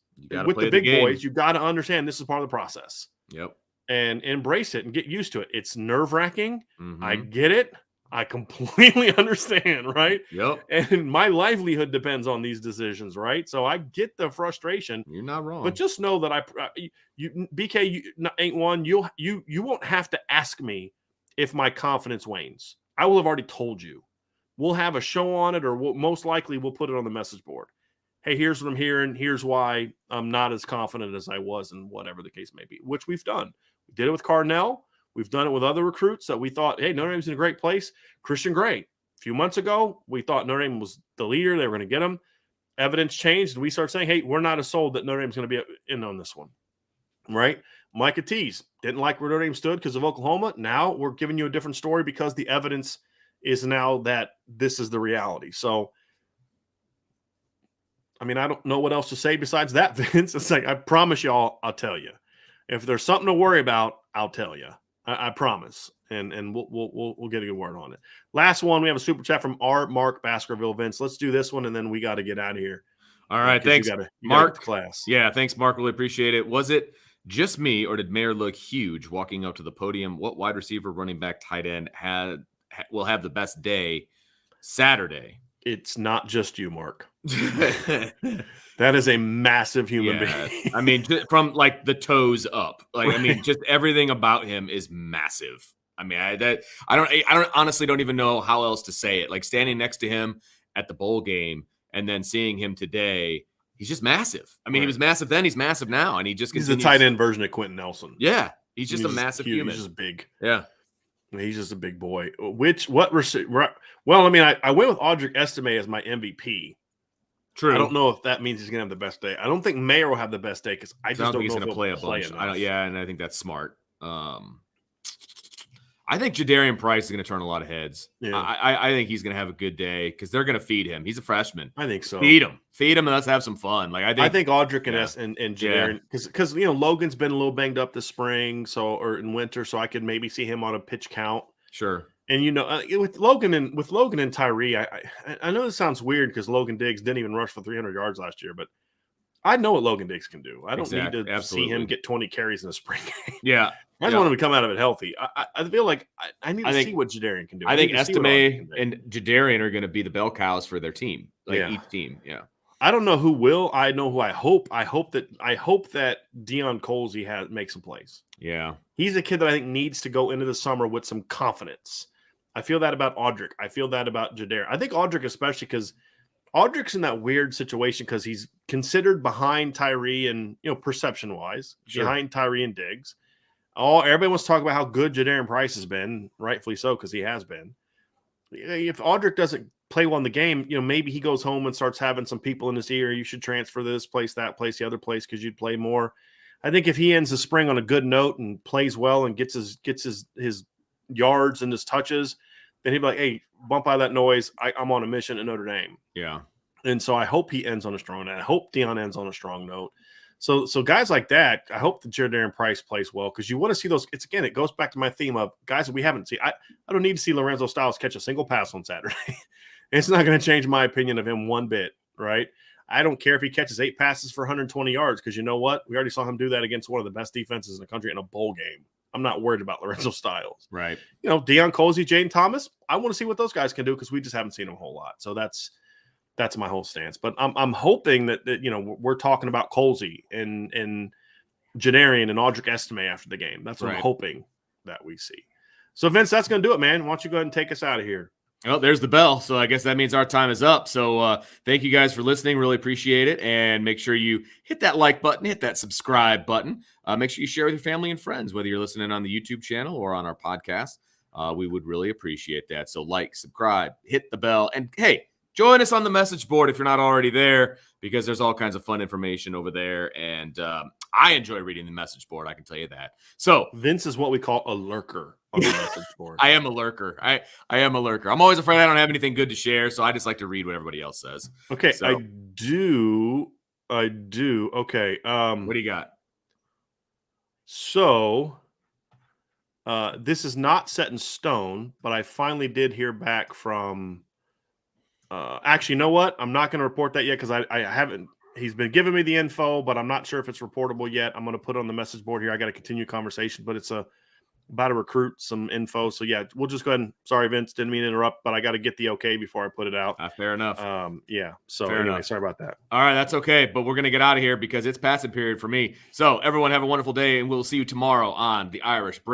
with the big boys, you got to understand this is part of the process. Yep. And embrace it and get used to it. It's nerve-wracking. Mm-hmm. I get it. I completely understand, right? Yep. And my livelihood depends on these decisions, right? So I get the frustration. You're not wrong. But just know that BK, you ain't one. You won't have to ask me if my confidence wanes. I will have already told you. We'll have a show on it, or most likely we'll put it on the message board. Hey, here's what I'm hearing. Here's why I'm not as confident as I was, and whatever the case may be, which we've done. We did it with Cardinal. We've done it with other recruits that we thought, hey, Notre Dame's in a great place. Christian Gray, a few months ago, we thought Notre Dame was the leader. They were going to get him. Evidence changed, and we started saying, hey, we're not as sold that Notre Dame's going to be in on this one, right? Micah Tease didn't like where Notre Dame stood because of Oklahoma. Now we're giving you a different story because the evidence is now that this is the reality. So, I mean, I don't know what else to say besides that, Vince. It's like, I promise y'all, I'll tell you. If there's something to worry about, I'll tell you. I promise, and we'll get a good word on it. Last one, we have a super chat from Mark Baskerville. Vince, let's do this one, and then we got to get out of here. All right, thanks, Mark. Class, yeah, thanks, Mark. Really appreciate it. Was it just me, or did Mayer look huge walking up to the podium? What wide receiver, running back, tight end will have the best day Saturday? It's not just you, Mark. That is a massive human being. I mean, from like the toes up, like, I mean, just everything about him is massive. I mean, I honestly don't even know how else to say it. Like, standing next to him at the bowl game and then seeing him today, he's just massive. I mean, He was massive then, he's massive now, and he's a tight end version of Quentin Nelson. Yeah, he's just a massive human. He's just big. Yeah. He's just a big boy. Well, I mean, I went with Audric Estime as my MVP. True. I don't know if that means he's going to have the best day. I don't think Mayer will have the best day because I just don't think he's know going to play a bunch. Enough. Yeah, and I think that's smart. I think Jadarian Price is going to turn a lot of heads. Yeah, I think he's going to have a good day because they're going to feed him. He's a freshman. I think so. Feed him, and let's have some fun. Like I think Audric and yeah. and Jadarian, because Logan's been a little banged up this spring, or in winter, so I could maybe see him on a pitch count. Sure. And with Logan and Tyree, I know this sounds weird because Logan Diggs didn't even rush for 300 yards last year, but I know what Logan Diggs can do. I don't need to see him get 20 carries in a spring game. Yeah. I just want him to come out of it healthy. I feel like I need to see what Jadarian can do. I think Estime and Jadarian are going to be the bell cows for their team, each team. Yeah. I don't know who will. I know who I hope. I hope that Deion Colsey makes some plays. Yeah. He's a kid that I think needs to go into the summer with some confidence. I feel that about Audric. I feel that about Jadarian. I think Audric especially because Audric's in that weird situation because he's considered behind Tyree and, perception-wise, behind Tyree and Diggs. Everybody wants to talk about how good Jadarian Price has been, rightfully so, because he has been. If Audric doesn't play well in the game, maybe he goes home and starts having some people in his ear. You should transfer this place, that place, the other place because you'd play more. I think if he ends the spring on a good note and plays well and gets his yards and his touches, then he'd be like, hey, bump out that noise. I'm on a mission at Notre Dame. Yeah. And so I hope he ends on a strong note. I hope Deion ends on a strong note. So guys like that, I hope that Jadarian Price plays well because you want to see those. It goes back to my theme of guys that we haven't seen. I don't need to see Lorenzo Styles catch a single pass on Saturday. It's not going to change my opinion of him one bit, right? I don't care if he catches 8 passes for 120 yards because you know what? We already saw him do that against one of the best defenses in the country in a bowl game. I'm not worried about Lorenzo Styles. Right. Deion Colsey, Jane Thomas, I want to see what those guys can do because we just haven't seen them a whole lot. So that's my whole stance. But I'm hoping that we're talking about Colsey and Jadarian and Audric Estime after the game. That's what I'm hoping that we see. So, Vince, that's going to do it, man. Why don't you go ahead and take us out of here? Well, there's the bell. So I guess that means our time is up. So thank you guys for listening. Really appreciate it. And make sure you hit that like button, hit that subscribe button. Make sure you share with your family and friends, whether you're listening on the YouTube channel or on our podcast. We would really appreciate that. So like, subscribe, hit the bell. And hey, join us on the message board if you're not already there, because there's all kinds of fun information over there. And I enjoy reading the message board. I can tell you that. So Vince is what we call a lurker on the message board. I am a lurker. I am a lurker. I'm always afraid I don't have anything good to share, so I just like to read what everybody else says. Okay, so, I do. Okay. What do you got? So this is not set in stone, but I finally did hear back from actually, you know what? I'm not going to report that yet because I haven't. He's been giving me the info, but I'm not sure if it's reportable yet. I'm going to put it on the message board here. I got to continue conversation, but it's about to recruit some info. So yeah, we'll just go ahead and sorry, Vince, didn't mean to interrupt, but I got to get the okay before I put it out. Fair enough. Yeah. So fair anyway, enough. Sorry about that. All right. That's okay. But we're going to get out of here because it's passing period for me. So everyone have a wonderful day and we'll see you tomorrow on the Irish Break.